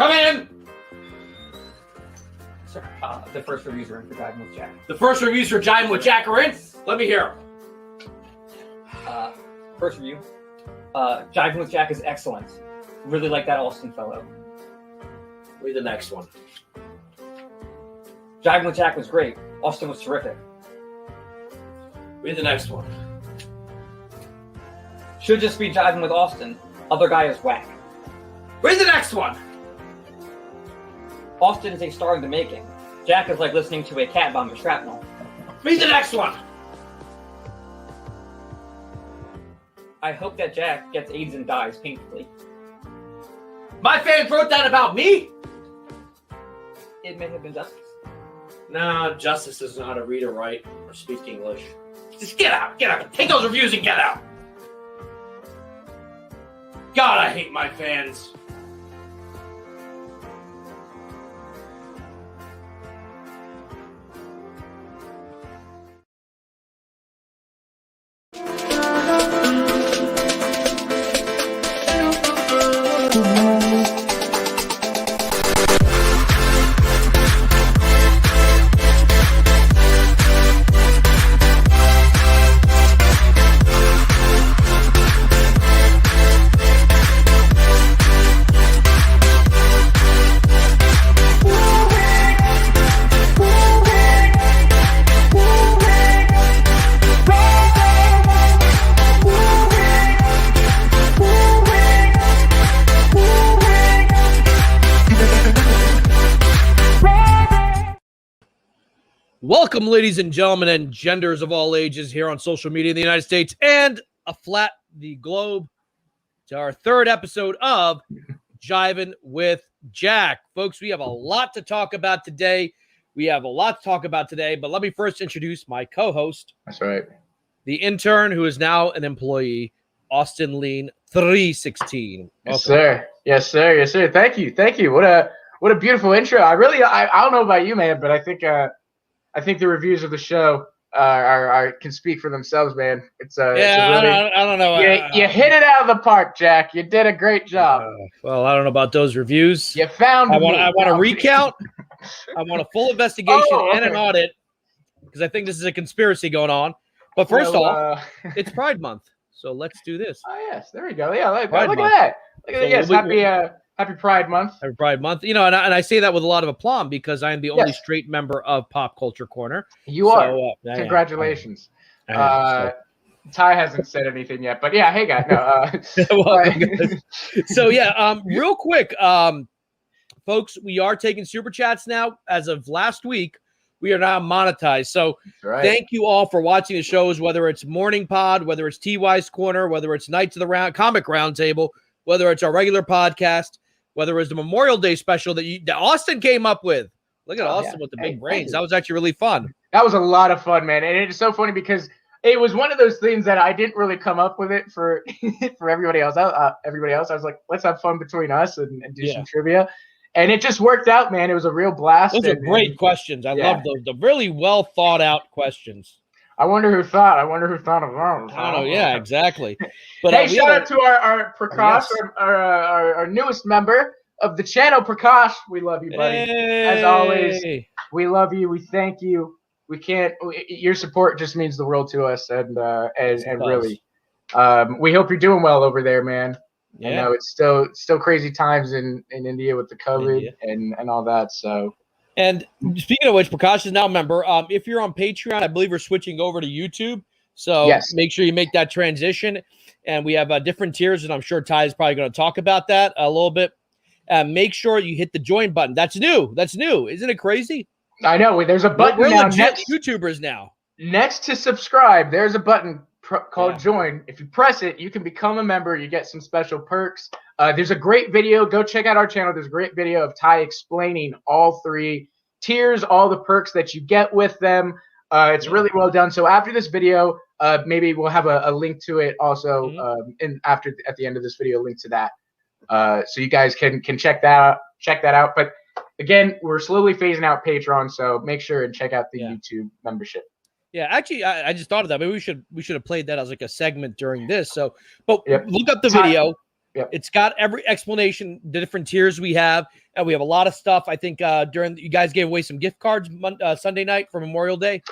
Come in! Sir, the first reviews are in for Jivin with Jack. The first reviews for Jivin with Jack are in. Let me hear them. First review. Jivin with Jack is excellent. Really like that Austin fellow. Read the next one. Jivin with Jack was great. Austin was terrific. Read the next one. Should just be Jivin with Austin. Other guy is whack. Read the next one. Austin is a star in the making. Jack is like listening to a cat bomb with shrapnel. Read the next one. I hope that Jack gets AIDS and dies painfully. My fans wrote that about me? It may have been justice. Nah, Justice doesn't know how to read or write or speak English. Just get out. Get out. Take those reviews and get out. God, I hate my fans. Welcome, ladies and gentlemen, and genders of all ages here on social media in the United States and aflat the globe to our third episode of Jivin with Jack. Folks, we have a lot to talk about today. But let me first introduce my co-host. That's right. The intern who is now an employee, Austin Lean 316. Yes, sir. Yes, sir. Yes, sir. Thank you. Thank you. What a beautiful intro. I don't know about you, man, but I think the reviews of the show can speak for themselves, man. I don't know. You hit it out of the park, Jack. You did a great job. Well, I don't know about those reviews. You found. I want a recount. I want a full investigation and an audit because I think this is a conspiracy going on. But first off, it's Pride Month, so let's do this. Oh yes, there we go. Yeah, look at that. Look at that. Yes, happy Pride Month. Happy Pride Month. You know, and I say that with a lot of aplomb because I am the only straight member of Pop Culture Corner. You are. Congratulations. Ty hasn't said anything yet, but yeah, hey guys. No, welcome, guys. So yeah, real quick, folks, we are taking super chats now. As of last week, we are now monetized. So thank you all for watching the shows, whether it's Morning Pod, whether it's TY's Corner, whether it's Nights of the Comic Roundtable, whether it's our regular podcast, whether it was the Memorial Day special that Austin came up with. Look at Austin with the big brains. That was actually really fun. That was a lot of fun, man. And it's so funny because it was one of those things that I didn't really come up with it for for everybody else. I was like, let's have fun between us and do some trivia. And it just worked out, man. It was a real blast. Those are great questions. I love those. The really well thought out questions. I wonder who thought of those. I don't know. Yeah, exactly. But hey, shout out to our Prakash, our newest member of the channel, Prakash. We love you, buddy. Hey. As always, we love you. We thank you. We can't. Your support just means the world to us, and really, we hope you're doing well over there, man. Yeah. I know it's still crazy times in India with the COVID and all that. So. And speaking of which, Prakash is now a member. If you're on Patreon, I believe we're switching over to YouTube. So make sure you make that transition. And we have different tiers, and I'm sure Ty is probably going to talk about that a little bit. Make sure you hit the join button. That's new. Isn't it crazy? I know. There's a button we're now. Legit YouTubers now. Next to subscribe, there's a button called join. If you press it, you can become a member. You get some special perks. There's a great video. Go check out our channel. There's a great video of Ty explaining all three tiers, all the perks that you get with them. It's really well done. So after this video, maybe we'll have a link to it also at the end of this video, a link to that. So you guys can check that out. But again, we're slowly phasing out Patreon, so make sure and check out the YouTube membership. Yeah, actually, I just thought of that. Maybe we should have played that as like a segment during this. So, but look up the video. Yep. It's got every explanation, the different tiers we have, and we have a lot of stuff. I think you guys gave away some gift cards Sunday night for Memorial Day.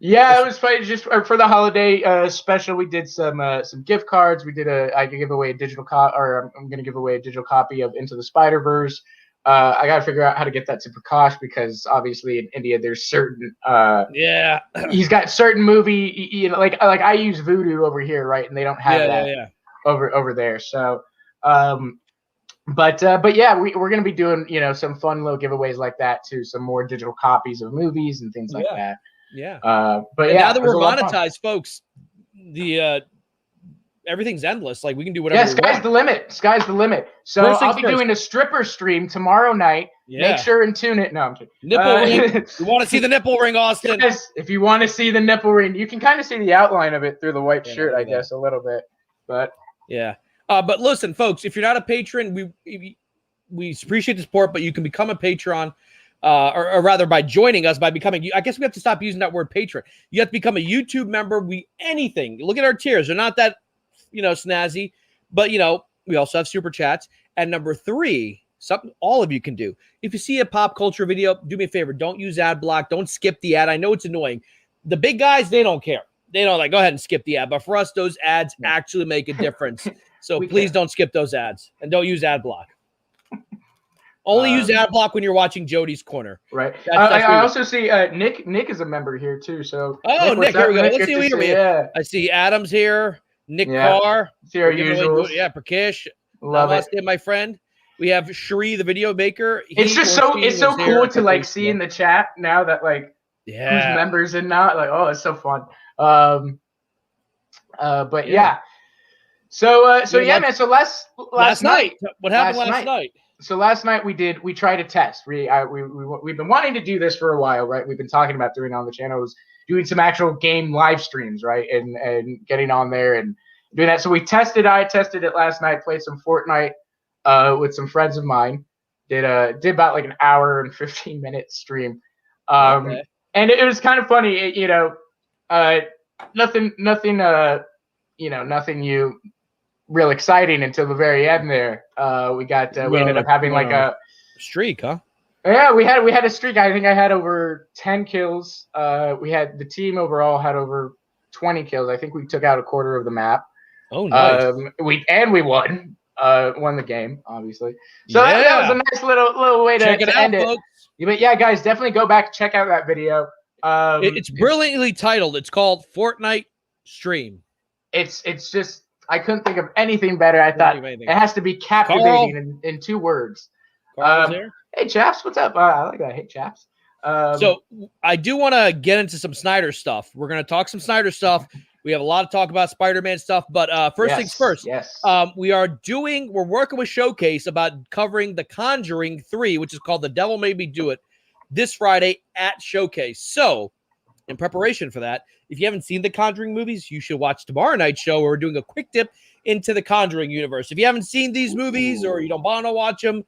Yeah, it was funny. Just for the holiday special, we did some gift cards. I could give away a digital I'm going to give away a digital copy of Into the Spider-Verse. I got to figure out how to get that to Prakash because obviously in India there's certain he's got certain movie like I use Voodoo over here, right, and they don't have that over there. So but yeah, we're going to be doing some fun little giveaways like that too, some more digital copies of movies and things like that. Yeah. But now that we're monetized, folks, the everything's endless. Like we can do whatever. Yeah, sky's the limit. Sky's the limit. So I'll be doing a stripper stream tomorrow night. Yeah. Make sure and tune it. No, I'm kidding. Nipple ring. You want to see the nipple ring, Austin? Yes, if you want to see the nipple ring, you can kind of see the outline of it through the white shirt, I guess, a little bit. But yeah. But listen, folks, if you're not a patron, we appreciate the support, but you can become a Patreon. Or rather, by joining us, by becoming, I guess we have to stop using that word patron. You have to become a YouTube member. Anything. Look at our tiers. They're not that, snazzy, but, we also have super chats. And number 3, something all of you can do. If you see a pop culture video, do me a favor. Don't use ad block. Don't skip the ad. I know it's annoying. The big guys, they don't care. They don't go ahead and skip the ad. But for us, those ads actually make a difference. So please don't skip those ads and don't use ad block. Only use ad block when you're watching Jody's Corner. Right. I also see Nick. Nick is a member here too. So Nick, here we go. Let's see who here. I see Adams here. Nick Carr. See our usual. Yeah, Prakesh. Love it, my friend. We have Shree, the video maker. It's so cool to see in the chat now that who's members and not it's so fun. But yeah. So man. So last night. What happened last night? So last night we tried a test. We've been wanting to do this for a while, right? We've been talking about doing it on the channels, doing some actual game live streams, right? And getting on there and doing that. So I tested it last night, played some Fortnite with some friends of mine. Did about an hour and 15-minute stream. And it was kind of funny, nothing real exciting until the very end there. We ended up having a streak, huh? Yeah, we had a streak. I think I had over 10 kills. We had the team overall had over 20 kills. I think we took out a quarter of the map. Oh, nice. We won the game, obviously. So that was a nice little way to end it. Folks. But yeah, guys, definitely go back, check out that video. It's brilliantly titled. It's called Fortnite Stream. It's just I couldn't think of anything better. I thought it has to be captivating in 2 words. Hey, Chaps, what's up? I like that. Hey, Chaps. So I do want to get into some Snyder stuff. We're going to talk some Snyder stuff. We have a lot of talk about Spider-Man stuff, but first things first. Yes. We're working with Showcase about covering The Conjuring 3, which is called The Devil Made Me Do It, this Friday at Showcase. So in preparation for that, if you haven't seen the Conjuring movies, you should watch tomorrow night's show where we're doing a quick dip into the Conjuring universe. If you haven't seen these movies or you don't want to watch them,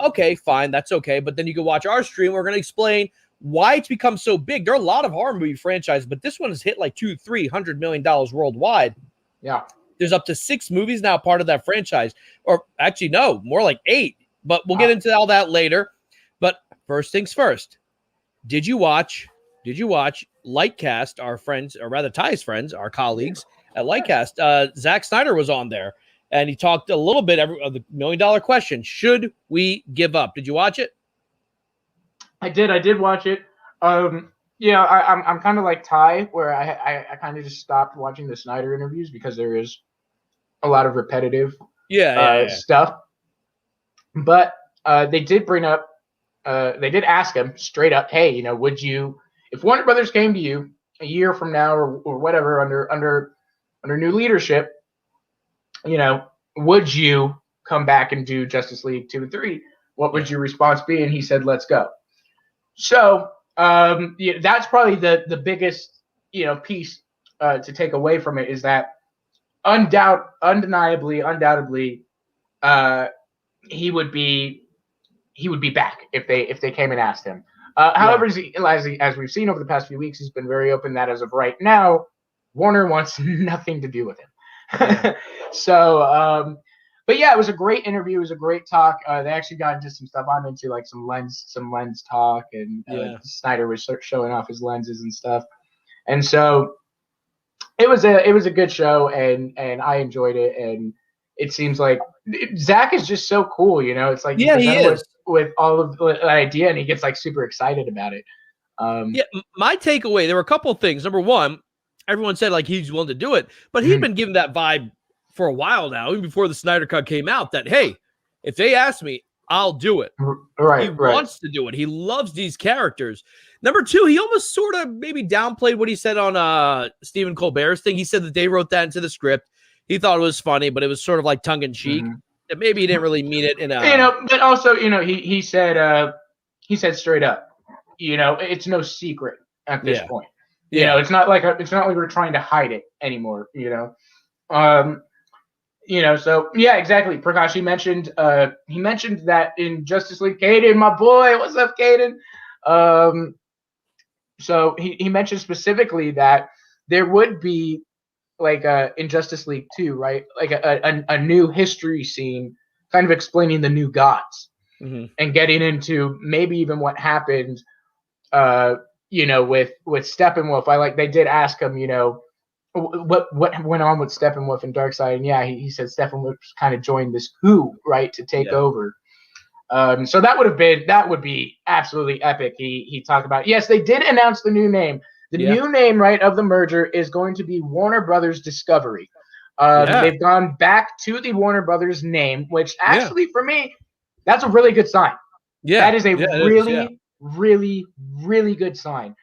okay, fine, that's okay. But then you can watch our stream. We're going to explain why it's become so big. There are a lot of horror movie franchises, but this one has hit like $200-300 million worldwide. Yeah. There's up to 6 movies now part of that franchise. Or actually, no, more like 8. But we'll get into all that later. But first things first, did you watch Lightcast, our friends, or rather Ty's friends, our colleagues at Lightcast? Zack Snyder was on there, and he talked a little bit of the $1 million question. Should we give up? Did you watch it? I did watch it. I'm kind of like Ty, where I kind of just stopped watching the Snyder interviews because there is a lot of repetitive stuff. But they did bring up, they did ask him straight up, hey, would you, if Warner Brothers came to you a year from now or whatever under new leadership, would you come back and do Justice League 2 and 3? What would your response be? And he said, let's go. So that's probably the biggest piece to take away from it is that undoubtedly he would be back if they came and asked him. However, as we've seen over the past few weeks, he's been very open that as of right now, Warner wants nothing to do with him. So but yeah, it was a great interview. It was a great talk. They actually got into some stuff I'm into, like some lens talk, and Snyder was showing off his lenses and stuff. And so it was a good show, and I enjoyed it. And it seems like Zach is just so cool, you know. It's like he is with all of the idea, and he gets like super excited about it. My takeaway, there were a couple of things. Number one, everyone said like he's willing to do it, but he'd been given that vibe for a while now, even before the Snyder Cut came out, that hey, if they ask me, I'll do it. Right. He wants to do it. He loves these characters. Number two, he almost sort of maybe downplayed what he said on Stephen Colbert's thing. He said that they wrote that into the script. He thought it was funny, but it was sort of like tongue in cheek. That maybe he didn't really mean it in a. You know, but also, you know, he said straight up, you know, it's no secret at this point. You know, it's not like we're trying to hide it anymore. You know, so yeah, exactly. Prakash, he mentioned that in Justice League. Caden, my boy, what's up, Caden? So he mentioned specifically that there would be like in Justice League 2, right? Like a new history scene, kind of explaining the new gods and getting into maybe even what happened, you know, with Steppenwolf. They did ask him, you know, what went on with Steppenwolf and Darkseid, and yeah, he said Steppenwolf kind of joined this coup, right, to take over. So that would be absolutely epic. He talked about, yes, they did announce the new name. The new name, right, of the merger is going to be Warner Brothers Discovery. They've gone back to the Warner Brothers name, which actually for me, that's a really good sign. Yeah, that is a really, really good sign.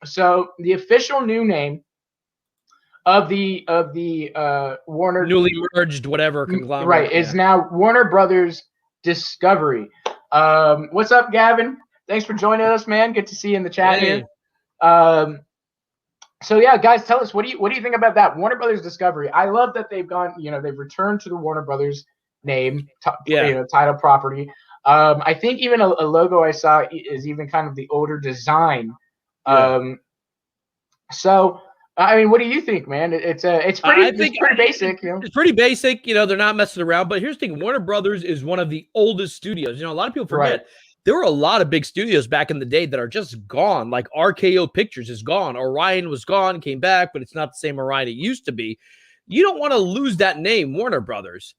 So the official new name of the Warner newly merged whatever conglomerate, right, is now Warner Brothers Discovery. What's up, Gavin? Thanks for joining us, man. Good to see you in the chat here. So yeah, guys, tell us, what do you think about that Warner Brothers Discovery? I love that they've gone, you know, they've returned to the Warner Brothers name, you know, title property. I think even a logo I saw is even kind of the older design. So I mean, what do you think, man? It's pretty basic, you know. It's pretty basic, you know. They're not messing around. But here's the thing: Warner Brothers is one of the oldest studios. You know, a lot of people forget there were a lot of big studios back in the day that are just gone. Like RKO Pictures is gone. Orion was gone, came back, but it's not the same Orion it used to be. You don't want to lose that name, Warner Brothers.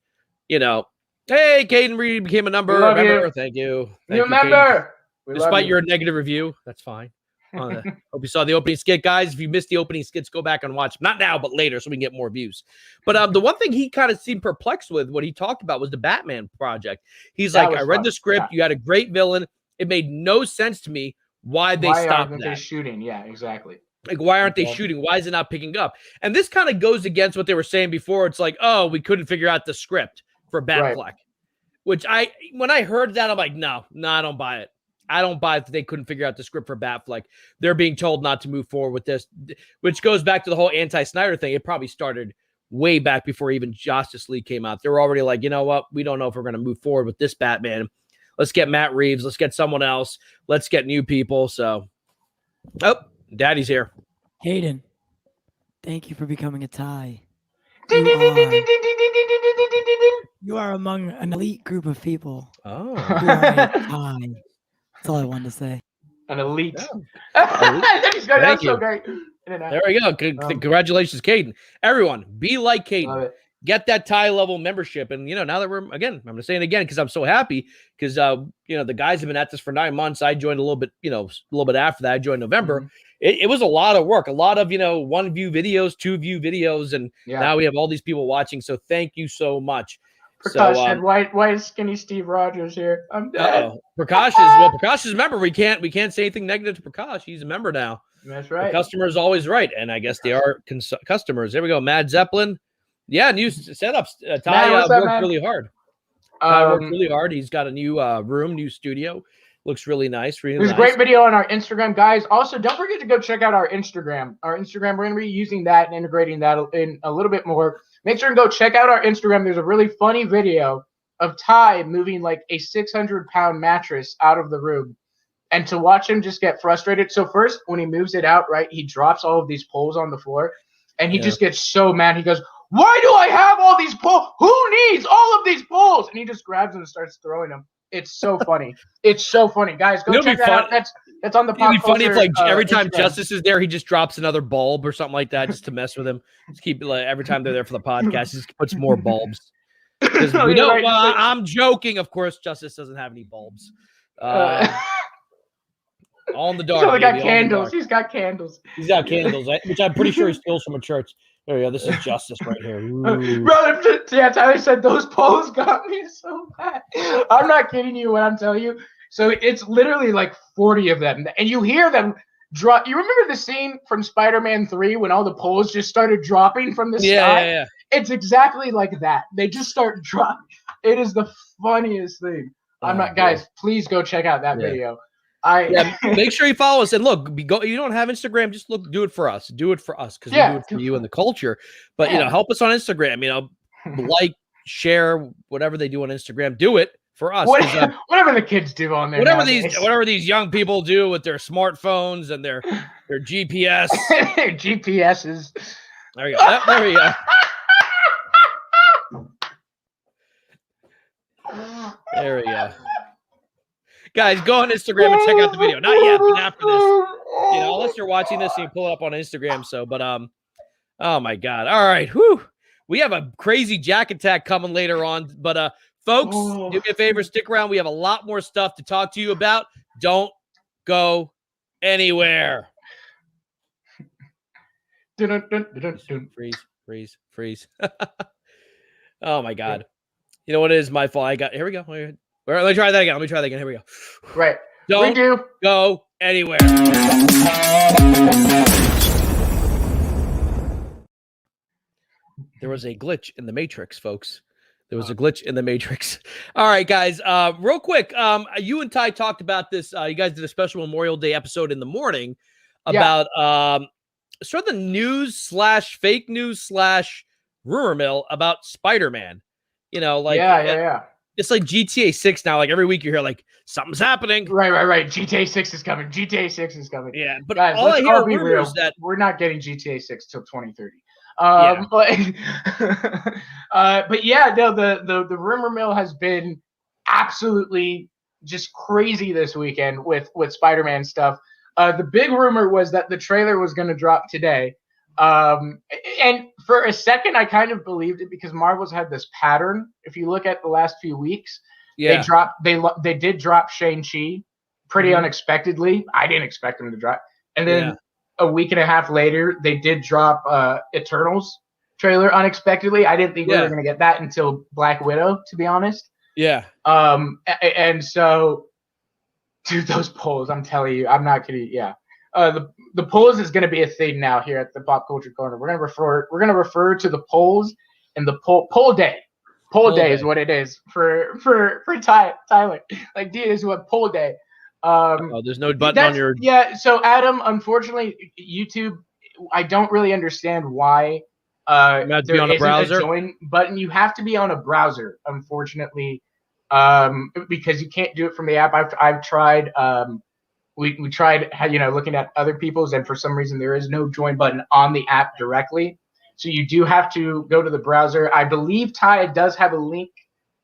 You know, hey, Caden Reed became a number. Remember? Thank you. You remember? Despite your negative review, that's fine. Hope you saw the opening skit, guys. If you missed the opening skits, go back and watch. Not now, but later, so we can get more views. But the one thing he kind of seemed perplexed with, what he talked about, was the Batman project. He's like, I read the script. You had a great villain. It made no sense to me why they stopped that. They shooting? Yeah, exactly. Like, why aren't they shooting? Why is it not picking up? And this kind of goes against what they were saying before. It's like, oh, we couldn't figure out the script for Batfleck. Which when I heard that, I'm like, no, I don't buy it. I don't buy that they couldn't figure out the script for Batfleck. They're being told not to move forward with this, which goes back to the whole anti-Snyder thing. It probably started way back before even Justice League came out. They were already like, you know what? We don't know if we're going to move forward with this Batman. Let's get Matt Reeves. Let's get someone else. Let's get new people. So, Daddy's here. Hayden, thank you for becoming a tie. You are among an elite group of people. Oh. You are a tie. That's all I wanted to say. An elite. That's so great. There we go. Congratulations, Caden. Everyone, be like Caden. Get that tie level membership. And, you know, now that I'm going to say it again because I'm so happy because, you know, the guys have been at this for 9 months. I joined a little bit after that. I joined November. It was a lot of work, a lot of, you know, 1-view videos, 2-view videos. And now we have all these people watching. So thank you so much. Prakash said, why is skinny Steve Rogers here? I'm dead. Prakash is a member. We can't say anything negative to Prakash. He's a member now. That's right. The customer is always right. And I guess they are customers. There we go. Mad Zeppelin. Yeah, new setups. Ty worked really hard. Ty worked really hard. He's got a new room, new studio. Looks really nice. There's a great video on our Instagram, guys. Also, don't forget to go check out our Instagram. We're going to be using that and integrating that in a little bit more. Make sure and go check out our Instagram. There's a really funny video of Ty moving like a 600-pound mattress out of the room. And to watch him just get frustrated. So first, when he moves it out, right, he drops all of these poles on the floor. And he just gets so mad. He goes, why do I have all these poles? Who needs all of these poles? And he just grabs them and starts throwing them. It's so funny. It's so funny, guys. Go check that out. That's on the pop It'd be funny if, like, every time Instagram. Justice is there, he just drops another bulb or something like that, just to mess with him. Just keep like, every time they're there for the podcast, he just puts more bulbs. Because we know, I'm joking. Of course, Justice doesn't have any bulbs. All in the dark. He's got candles. He's got candles. He's got candles, which I'm pretty sure he steals from a church. There we go. This is Justice right here. Bro, yeah, Tyler said those poles got me so bad. I'm not kidding you when I'm telling you. So it's literally like 40 of them. And you hear them drop. You remember the scene from Spider-Man 3 when all the poles just started dropping from the sky? Yeah. It's exactly like that. They just start dropping. It is the funniest thing. Guys, please go check out that video. Make sure you follow us. And look, you don't have Instagram, just do it for us. Do it for us because we do it for you and the culture. But, help us on Instagram. Like, share, whatever they do on Instagram. Do it for us. Whatever the kids do on there. Whatever these young people do with their smartphones and their GPS. Their GPSs. There we go. There we go. There we go. Guys, go on Instagram and check out the video. Not yet, but after this. Unless you're watching this and you pull it up on Instagram. So, but oh my God. All right. Whew. We have a crazy Jack attack coming later on. But folks, do me a favor, stick around. We have a lot more stuff to talk to you about. Don't go anywhere. Freeze. Oh my God. You know what it is? My fault. Here we go. Let me try that again. Here we go. Right. Don't go anywhere. There was a glitch in the Matrix, folks. There was a glitch in the Matrix. All right, guys. Real quick. You and Ty talked about this. You guys did a special Memorial Day episode in the morning about sort of the news / fake news / rumor mill about Spider-Man. It's like GTA 6 now. Like every week you hear like something's happening. Right. GTA 6 is coming. Yeah, but guys, all I hear be real. is that we're not getting GTA 6 till 2030. But yeah, no, the rumor mill has been absolutely just crazy this weekend with Spider-Man stuff. The big rumor was that the trailer was going to drop today. And for a second, I kind of believed it because Marvel's had this pattern. If you look at the last few weeks, they did drop Shang-Chi pretty unexpectedly. I didn't expect them to drop. And then a week and a half later, they did drop Eternals trailer unexpectedly. I didn't think we were going to get that until Black Widow, to be honest. Yeah. And so, dude, those polls, I'm telling you, I'm not kidding. Yeah. The polls is going to be a thing now here at the Pop Culture Corner. We're going to refer to the polls and the poll day. Poll day is what it is for Tyler. Like, D is what poll day. There's no button on your. Yeah. So Adam, unfortunately, YouTube, I don't really understand why there isn't a join button. You have to be on a browser, unfortunately, because you can't do it from the app. I've tried. We tried, looking at other people's, and for some reason there is no join button on the app directly. So you do have to go to the browser. I believe Ty does have a link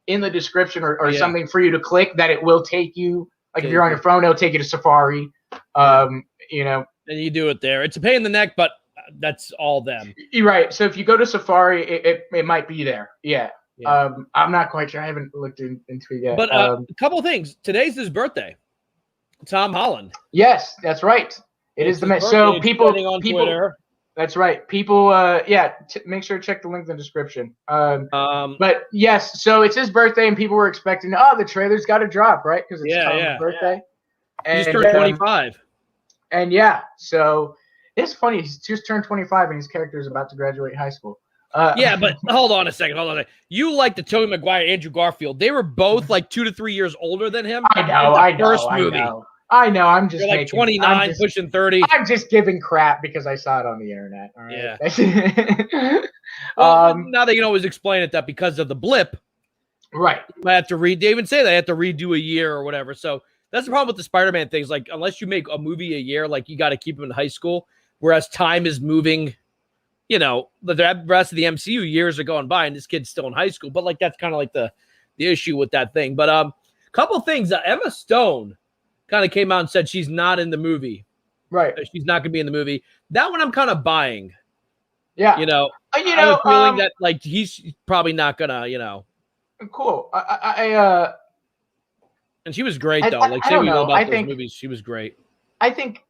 in the description or something for you to click that it will take you. Like if you're on your phone, it'll take you to Safari. And you do it there. It's a pain in the neck, but that's all them. You're right. So if you go to Safari, it might be there. Yeah. I'm not quite sure. I haven't looked into it yet. But a couple of things. Today's his birthday. Tom Holland. Yes, that's right. It's the so people on Twitter. That's right. People, make sure to check the link in the description. But yes, so it's his birthday, and people were expecting, the trailer's got to drop, right? Because it's Tom's birthday. And, he just turned 25. And so it's funny. He's just turned 25, and his character is about to graduate high school. But hold on a second. You like the Tobey Maguire, Andrew Garfield. They were both like 2 to 3 years older than him. I know. I'm just like 29, pushing 30. I'm just giving crap because I saw it on the internet. All right? Yeah. Now they can always explain it that because of the blip. Right. I have to read. They even say they have to redo a year or whatever. So that's the problem with the Spider-Man things. Like, unless you make a movie a year, like you got to keep him in high school. Whereas time is moving, you know, the rest of the MCU years are going by and this kid's still in high school. But like that's kind of like the issue with that thing. But couple things. Emma Stone kind of came out and said she's not in the movie. Right. She's not going to be in the movie. That one I'm kind of buying. Yeah. You know, I have a feeling that like he's probably not gonna, you know. Cool. And she was great though. Like say we know about those movies, she was great. I think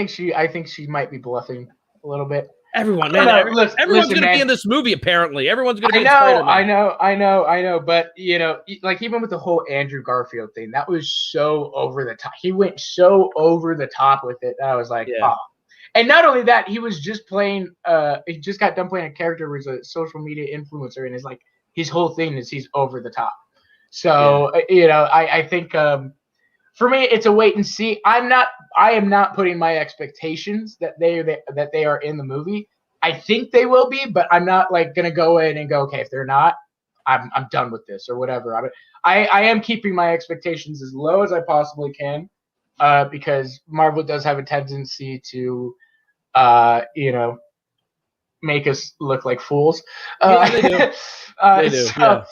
she might be bluffing a little bit. Everyone, man, everyone's going to be in this movie. Apparently, everyone's going to be. I know. But you know, like even with the whole Andrew Garfield thing, that was so over the top. He went so over the top with it that I was like, oh. And not only that, he was just playing. He just got done playing a character who's a social media influencer, and it's like his whole thing is he's over the top. So you know, I think for me, it's a wait and see. I am not putting my expectations that they are in the movie. I think they will be, but I'm not like gonna go in and go, okay, if they're not, I'm done with this or whatever. I am keeping my expectations as low as I possibly can, because Marvel does have a tendency to, you know, make us look like fools. They do. They do.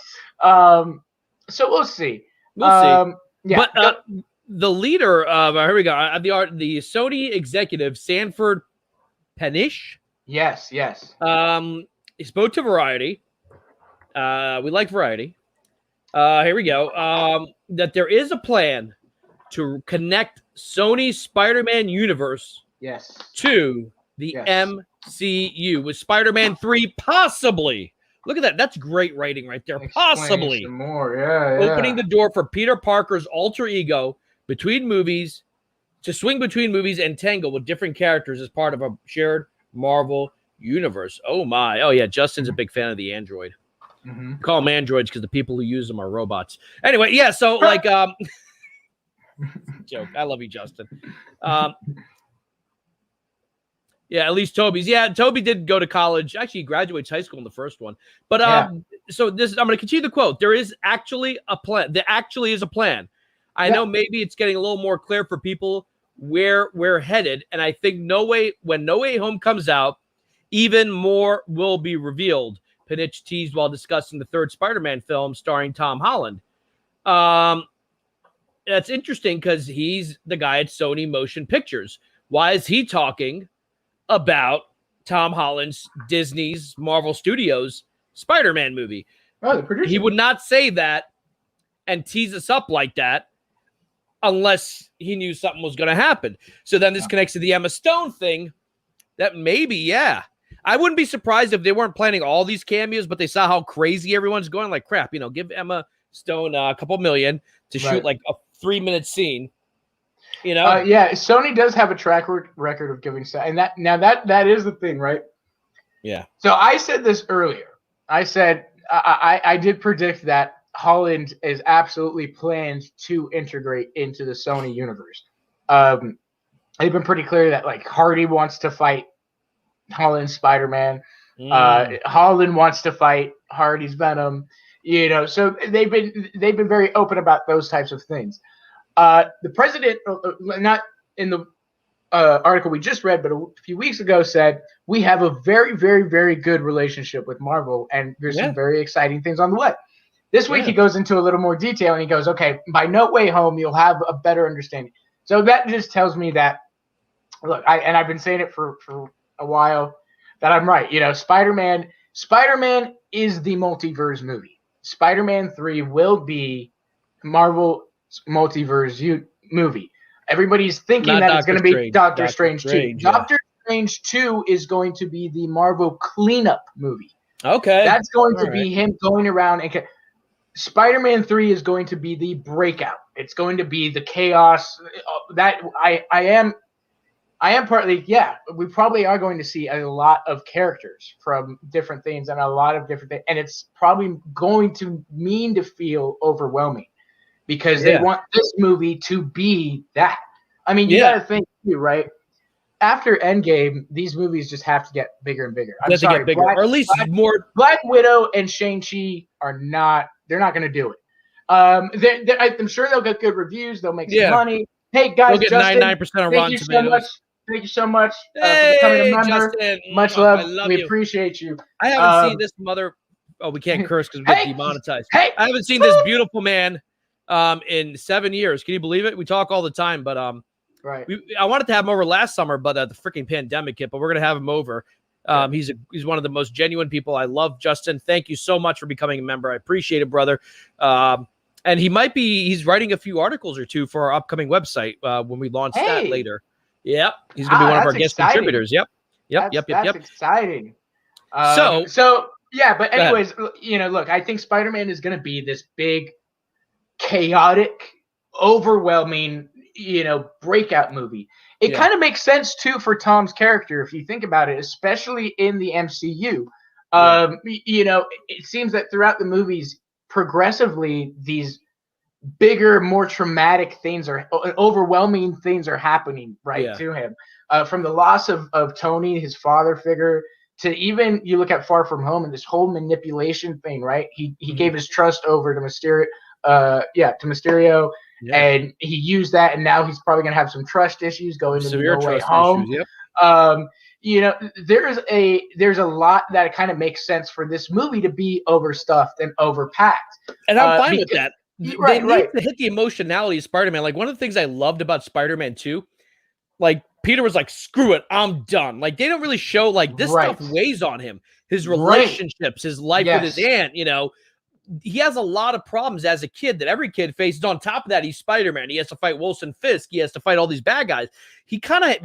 So we'll see. We'll see. Yeah. But the leader of here we go. The Sony executive Sanford Penish. Yes. He spoke to Variety. We like Variety. Here we go. That there is a plan to connect Sony's Spider-Man universe to the MCU with Spider-Man 3 possibly. Look at that. That's great writing right there. Possibly. Some more. Opening the door for Peter Parker's alter ego between movies to swing between movies and tangle with different characters as part of a shared Marvel universe. Oh my. Oh yeah. Justin's a big fan of the Android. Mm-hmm. Call them androids because the people who use them are robots. Anyway, yeah. So like, joke. I love you, Justin. Yeah, at least Toby's. Yeah, Toby did go to college. Actually, he graduates high school in the first one. But so this, I'm going to continue the quote. There is actually a plan. There actually is a plan. I know maybe it's getting a little more clear for people where we're headed, and I think when No Way Home comes out, even more will be revealed. Peniche teased while discussing the third Spider-Man film starring Tom Holland. That's interesting because he's the guy at Sony Motion Pictures. Why is he talking about Tom Holland's Disney's Marvel Studios Spider-Man movie? Oh, the producer. He would not say that and tease us up like that unless he knew something was going to happen. So then this connects to the Emma Stone thing that maybe, I wouldn't be surprised if they weren't planning all these cameos, but they saw how crazy everyone's going. Like, crap, you know, give Emma Stone a couple million to shoot like a 3-minute scene. You know, Sony does have a track record of giving stuff, and that is the thing, right? Yeah. So I said this earlier. I said I did predict that Holland is absolutely planned to integrate into the Sony universe. They've been pretty clear that like Hardy wants to fight Holland's Spider-Man. Holland wants to fight Hardy's Venom. You know, so they've been very open about those types of things. The president, not in the article we just read, but a few weeks ago said, we have a very, very, very good relationship with Marvel, and there's some very exciting things on the way. This week he goes into a little more detail, and he goes, okay, by No Way Home, you'll have a better understanding. So that just tells me that, look, I've been saying it for a while, that I'm right. You know, Spider-Man is the multiverse movie. Spider-Man 3 will be Marvel multiverse movie. Everybody's thinking that it's going to be Doctor Strange 2. Doctor Strange 2 is going to be the Marvel cleanup movie. Okay. That's going to be him going around and Spider-Man 3 is going to be the breakout. It's going to be the chaos that I am partly, we probably are going to see a lot of characters from different things and a lot of different things, and it's probably going to mean to feel overwhelming. Because they want this movie to be that. I mean, you got to think too, right? After Endgame, these movies just have to get bigger and bigger. I'm sorry, bigger, or at least more. Black Widow and Shang-Chi they're not going to do it. I'm sure they'll get good reviews. They'll make some money. Hey guys, they'll get 99% of Rotten Tomatoes. thank you so much for Hey, becoming a member. Justin. Much I love. love We you. appreciate you. I haven't seen this mother. Oh, we can't curse because we get Hey! demonetized. Hey! I haven't seen this beautiful man in 7 years. Can you believe it? We talk all the time, but Right. I wanted to have him over last summer, but the freaking pandemic hit. But we're gonna have him over. He's one of the most genuine people. I love Justin. Thank you so much for becoming a member. I appreciate it, brother. And he's writing a few articles or two for our upcoming website when we launch that later. Yep. He's gonna be one of our guest contributors. Yep. That's exciting. So yeah, but anyways, look, I think Spider-Man is gonna be this big, chaotic, overwhelming, breakout movie. It kind of makes sense too for Tom's character if you think about it, especially in the MCU. It seems that throughout the movies, progressively these bigger, more traumatic things overwhelming things are happening to him. From the loss of Tony, his father figure, to even you look at Far From Home and this whole manipulation thing, right? He gave his trust over to Mysterio. And he used that, and now he's probably going to have some trust issues going into No Way Home. There's a lot that kind of makes sense for this movie to be overstuffed and overpacked. And I'm fine with that. They need to hit the emotionality of Spider-Man. Like, one of the things I loved about Spider-Man 2, like, Peter was like, screw it, I'm done. Like, they don't really show, like, this stuff weighs on him. His relationships, his life with his aunt, he has a lot of problems as a kid that every kid faces. On top of that, he's Spider-Man. He has to fight Wilson Fisk. He has to fight all these bad guys. He kind of,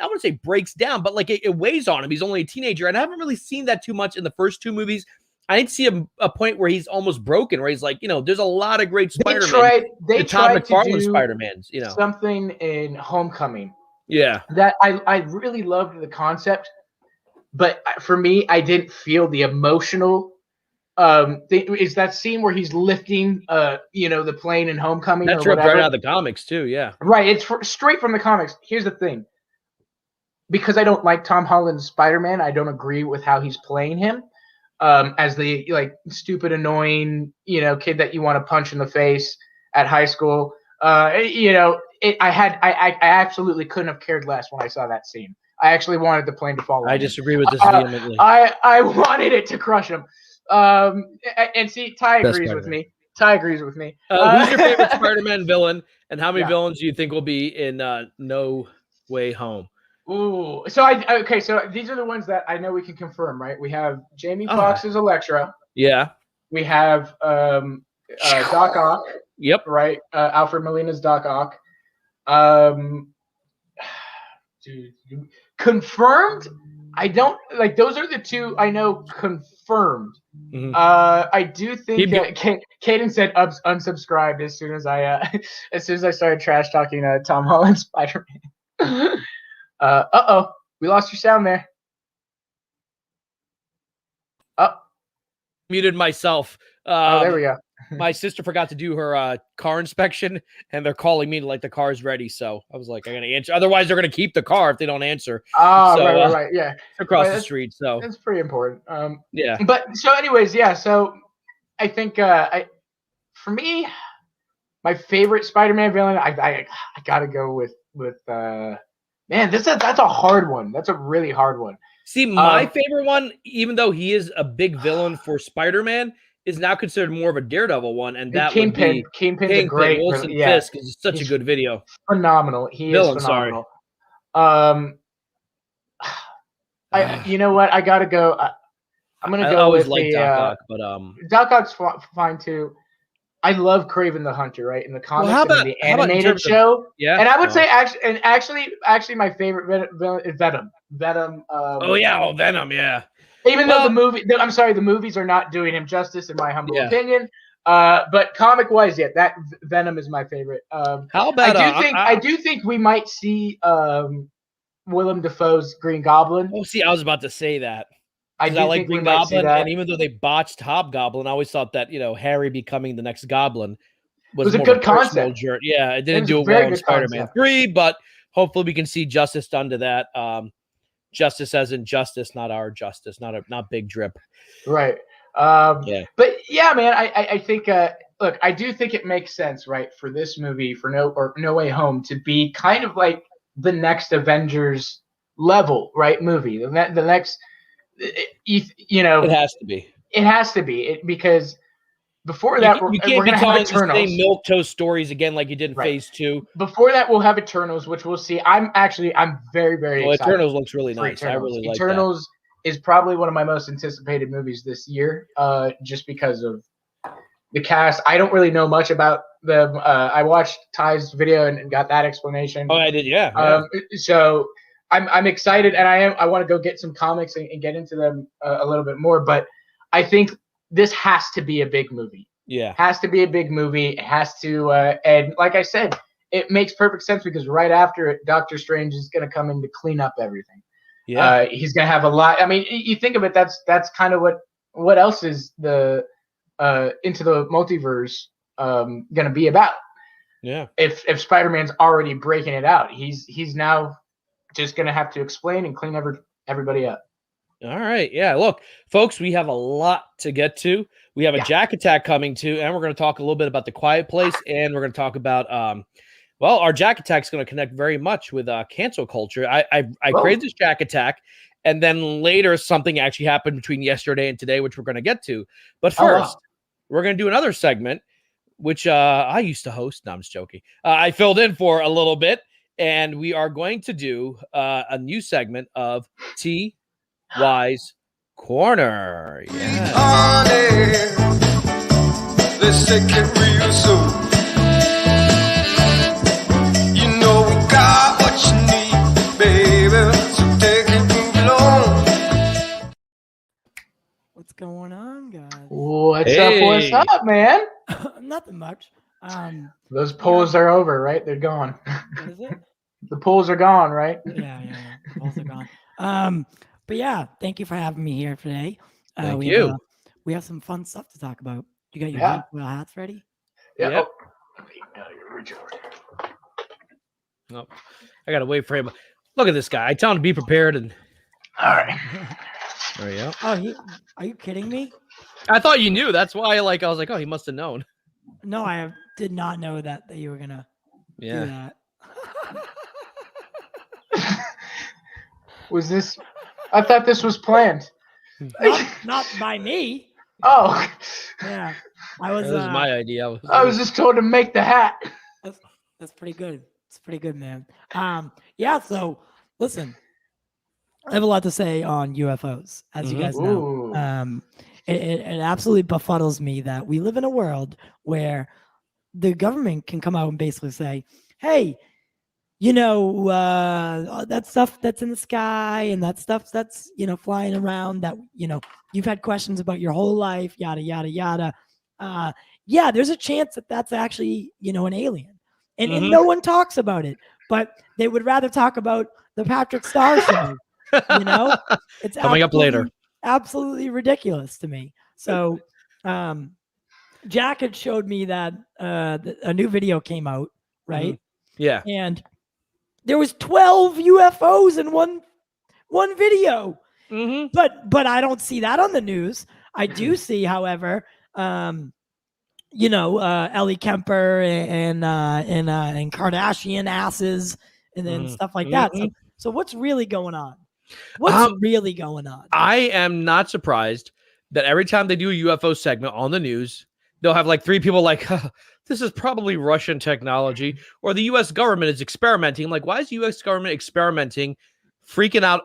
I wouldn't say breaks down, but like it weighs on him. He's only a teenager. And I haven't really seen that too much in the first two movies. I didn't see a point where he's almost broken, where he's like, there's a lot of great Spider-Man. They tried to do Spider-Mans, something in Homecoming. Yeah. That I really loved the concept. But for me, I didn't feel the emotional is that scene where he's lifting the plane in Homecoming. That's right out of the comics too. Yeah, right. It's straight from the comics. Here's the thing, because I don't like Tom Holland's Spider-Man, I don't agree with how he's playing him as the stupid, annoying kid that you want to punch in the face at high school. I absolutely couldn't have cared less when I saw that scene. I actually wanted the plane to fall. I disagree with this vehemently. I wanted it to crush him. And see, Ty agrees with me. Who's your favorite Spider-Man villain, and how many villains do you think will be in No Way Home? Ooh, so these are the ones that I know we can confirm, right? We have Jamie Foxx as Electro. Yeah. We have Doc Ock. Yep. Right. Alfred Molina's Doc Ock. Confirmed. I don't like those are the two I know confirmed. Mm-hmm. I do think Caden said unsubscribed as soon as I started trash talking Tom Holland Spider-Man. We lost your sound there. Muted myself. There we go. My sister forgot to do her car inspection, and they're calling me like the car's ready. So I was like, I gotta answer. Otherwise, they're gonna keep the car if they don't answer. Right. Yeah, across the street. So that's pretty important. Yeah. But so, anyways, yeah. So I think for me, my favorite Spider-Man villain, I gotta go with man. That's a hard one. That's a really hard one. See, my favorite one, even though he is a big villain for Spider-Man, is now considered more of a Daredevil one, and that would be Kingpin's a great. Wilson Fisk is such a good video. Phenomenal. He is phenomenal. Sorry. You know what? I gotta go. I'm gonna go with the Doc Ock, but Doc Ock's fine too. I love Kraven the Hunter, right? In the comics and the animated show. Yeah. And I would say actually my favorite villain is Venom. Venom. Venom, yeah. Even though the movies are not doing him justice in my humble opinion. But comic wise, that Venom is my favorite. How about I do think we might see Willem Dafoe's Green Goblin. Oh, see, I was about to say that. I like Green Goblin, and even though they botched Hobgoblin, I always thought that Harry becoming the next Goblin was a good concept. Yeah, it didn't do it well in Spider-Man 3, but hopefully we can see justice done to that. Justice as in justice, not our justice, not big drip. Right. But yeah, man, I think look, I do think it makes sense, right, for this movie, for No Way Home to be kind of like the next Avengers level, right? Movie. The next, you know, It has to be. It has to be because before You, that, you we're can't be gonna have telling the same Eternals. milquetoast stories again like you did in Right. Phase 2. Before that, we'll have Eternals, which we'll see. I'm very, very Well, excited. Eternals looks really for nice. I Eternals. really like that. Eternals is probably one of my most anticipated movies this year, just because of the cast. I don't really know much about them. I watched Ty's video and got that explanation. Oh, I did, yeah. So I'm excited, and I want to go get some comics and get into them a little bit more. But I think this has to be a big movie. Yeah. Has to be a big movie. It has to, and like I said, it makes perfect sense because right after it, Doctor Strange is going to come in to clean up everything. Yeah. He's going to have a lot. I mean, you think of it, that's kind of what else is the Into the Multiverse going to be about? Yeah. If Spider-Man's already breaking it out, he's now just going to have to explain and clean everybody up. All right. Yeah. Look, folks, we have a lot to get to. We have a Jack Attack coming too, and we're going to talk a little bit about The Quiet Place, and we're going to talk about well, our Jack Attack is going to connect very much with cancel culture. I created this Jack Attack, and then later something actually happened between yesterday and today, which we're going to get to. But first, we're going to do another segment, which I used to host. No, I'm just joking. I filled in for a little bit, and we are going to do a new segment of T.Y's Corner. Yeah. Let's take it real soon. You know we got what you need, baby. So take it along. What's going on, guys? What's up, man? Nothing much. Those polls are over, right? They're gone. What is it? The polls are gone, right? Yeah. The polls are gone. But yeah, thank you for having me here today. Thank you. We have some fun stuff to talk about. You got your tinfoil hats ready? Yeah. Yep. Oh, I gotta wait for him. Look at this guy. I tell him to be prepared, and all right. There you go. Oh, are you kidding me? I thought you knew. That's why, I was like, oh, he must have known. No, I did not know that you were gonna do that. Was this? I thought this was planned. Not by me. Oh. Yeah. I was. That was my idea. I was just told to make the hat. That's pretty good. It's pretty good, man. Yeah. So listen, I have a lot to say on UFOs, as you guys know. It absolutely befuddles me that we live in a world where the government can come out and basically say, "Hey, you know, that stuff that's in the sky and that stuff that's, flying around that, you've had questions about your whole life, yada, yada, yada. Yeah, there's a chance that that's actually, an alien. And no one talks about it, but they would rather talk about the Patrick Star show, It's coming up later. Absolutely ridiculous to me. So Jack had showed me that a new video came out, right? Yeah. And there was 12 UFOs in one video. But I don't see that on the news. I do see, however, Ellie Kemper and Kardashian asses and then stuff like that. So what's really going on? What's really going on? I am not surprised that every time they do a UFO segment on the news, they'll have like 3 people like, this is probably Russian technology, or the U.S. government is experimenting. I'm like, why is the U.S. government experimenting, freaking out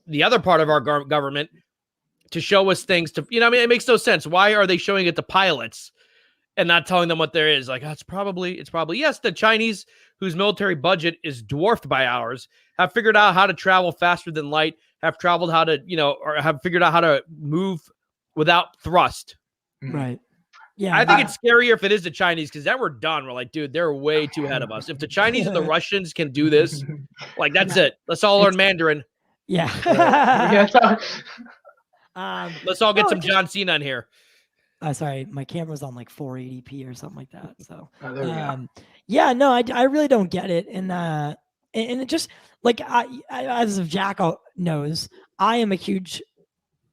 the other part of our government to show us things to, it makes no sense. Why are they showing it to pilots and not telling them what there is? Like, it's probably, yes, the Chinese, whose military budget is dwarfed by ours, have figured out how to travel faster than light, have traveled how to, or have figured out how to move without thrust. Right. Yeah. I think it's scarier if it is the Chinese, because then we're done. We're like, dude, they're way too ahead of us. If the Chinese and the Russians can do this, like, that's it. Let's all learn Mandarin. Yeah. Let's all get some John Cena in here. Sorry, my camera's on like 480p or something like that. So, there we go. Yeah, no, I really don't get it, and it just like as if Jack knows, I am a huge,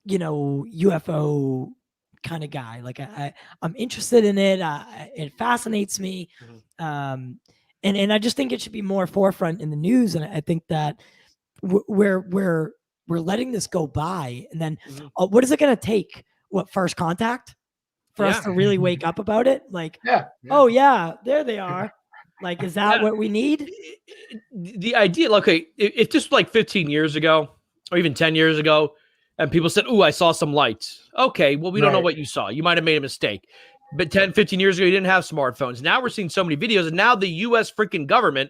UFO kind of guy. Like I'm interested in it. It fascinates me, and and I just think it should be more forefront in the news. And I think that we're letting this go by. And then what is it going to take? What, first contact for us to really wake up about it? Like, oh yeah, there they are. Like, is that what we need? The idea, okay, if this was like 15 years ago or even 10 years ago, and people said, "Ooh, I saw some lights." Okay, well, we don't know what you saw. You might have made a mistake. But 10, 15 years ago, you didn't have smartphones. Now we're seeing so many videos, and now the U.S. freaking government,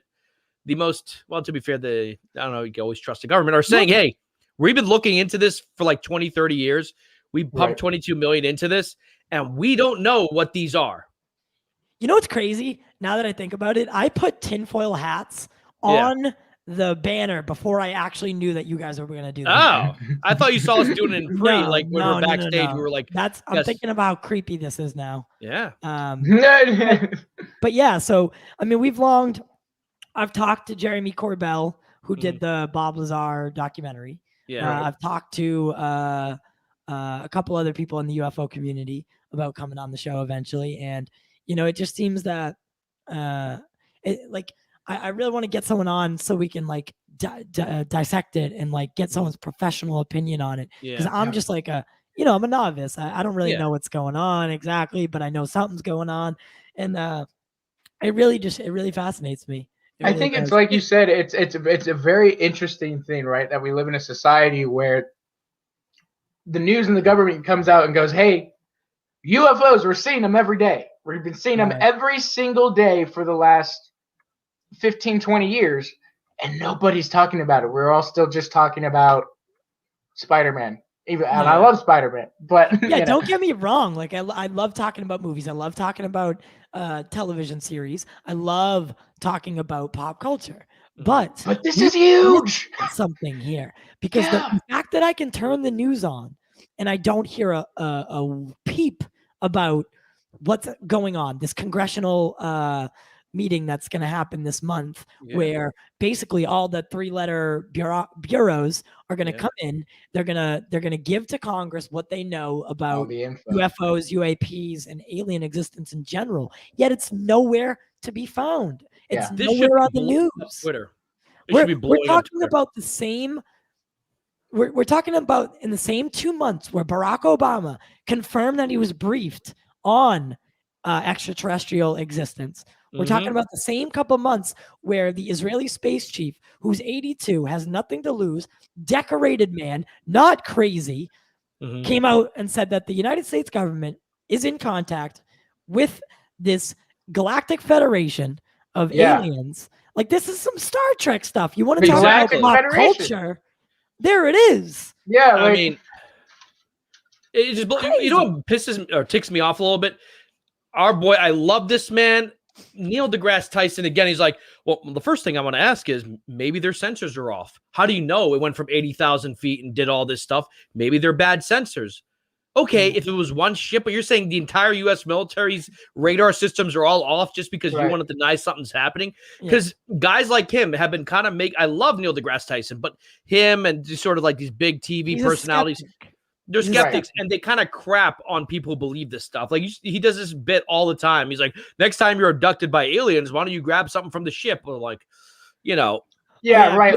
to be fair, I don't know, you can always trust the government, are saying, hey, we've been looking into this for like 20, 30 years. We pumped 22 million into this, and we don't know what these are. You know what's crazy? Now that I think about it, I put tinfoil hats on the banner before I actually knew that you guys were going to do that. Oh, I thought you saw us doing it in free, like when we're backstage. We were like, I'm thinking about how creepy this is now. Yeah. But yeah, so I mean, I've talked to Jeremy Corbell, who did the Bob Lazar documentary. Yeah. I've talked to a couple other people in the UFO community about coming on the show eventually, and it just seems that I really want to get someone on so we can like dissect it and like get someone's professional opinion on it. Because I'm just like I'm a novice. I don't really know what's going on exactly, but I know something's going on, and it really fascinates me. I think it's like you said, it's a very interesting thing, right? That we live in a society where the news and the government comes out and goes, "Hey, UFOs, we're seeing them every day. We've been seeing them every single day for the last 15, 20 years, and nobody's talking about it. We're all still just talking about Spider-Man. And I love Spider-Man, but don't get me wrong. Like I love talking about movies. I love talking about television series. I love talking about pop culture. But this is huge. Something here, because the fact that I can turn the news on and I don't hear a peep about what's going on, this congressional meeting that's going to happen this month, where basically all the 3-letter bureaus are going to come in. They're going to give to Congress what they know about UFOs, UAPs, and alien existence in general. Yet it's nowhere to be found. It's nowhere on the news. Twitter. We're talking about the same. We're talking about in the same 2 months where Barack Obama confirmed that he was briefed on extraterrestrial existence. We're talking about the same couple months where the Israeli space chief, who's 82, has nothing to lose, decorated man, not crazy, came out and said that the United States government is in contact with this galactic federation of aliens. Like, this is some Star Trek stuff. You want to talk about culture? There it is. Yeah, I mean, it just, you know what pisses or ticks me off a little bit? Our boy, I love this man, Neil deGrasse Tyson. Again, he's like, well, the first thing I want to ask is maybe their sensors are off. How do you know it went from 80,000 feet and did all this stuff? Maybe they're bad sensors. Okay, if it was one ship, but you're saying the entire U.S. military's radar systems are all off just because you want to deny something's happening? Because guys like him have been kind of I love Neil deGrasse Tyson, but him and just sort of like these big TV personalities, they're skeptics, and they kind of crap on people who believe this stuff. Like he does this bit all the time. He's like, next time you're abducted by aliens, why don't you grab something from the ship? Or like, right.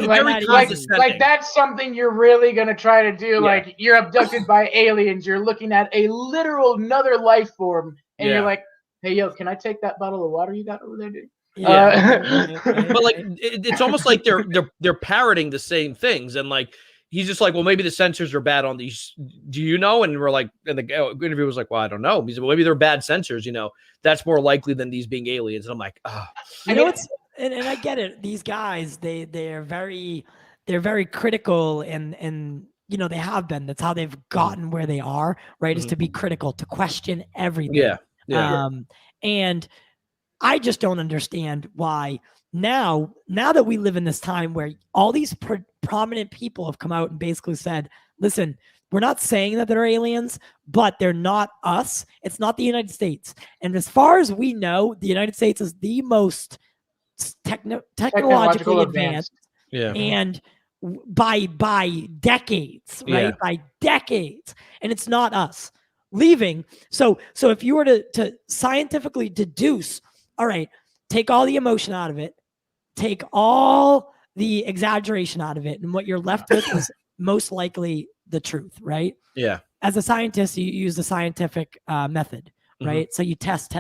Like that's something you're really gonna try to do. Like you're abducted by aliens. You're looking at a literal another life form, and you're like, "Hey, yo, can I take that bottle of water you got over there, dude?" But like, it's almost like they're parroting the same things, and like he's just like, "Well, maybe the sensors are bad on these. Do you know?" And we're like, and the interviewer was like, "Well, I don't know." He said, "Well, maybe they're bad sensors. That's more likely than these being aliens." And I'm like, And I get it. These guys, they're very critical, and they have been. That's how they've gotten where they are. Right, is to be critical, to question everything. And I just don't understand why now that we live in this time where all these prominent people have come out and basically said, "Listen, we're not saying that they're aliens, but they're not us. It's not the United States." And as far as we know, the United States is the most technologically advanced, and by decades, right? By decades, and it's not us leaving. So if you were to scientifically deduce, all right, take all the emotion out of it, take all the exaggeration out of it, and what you're left with is most likely the truth, right? Yeah. As a scientist, you use the scientific method, right? So you test,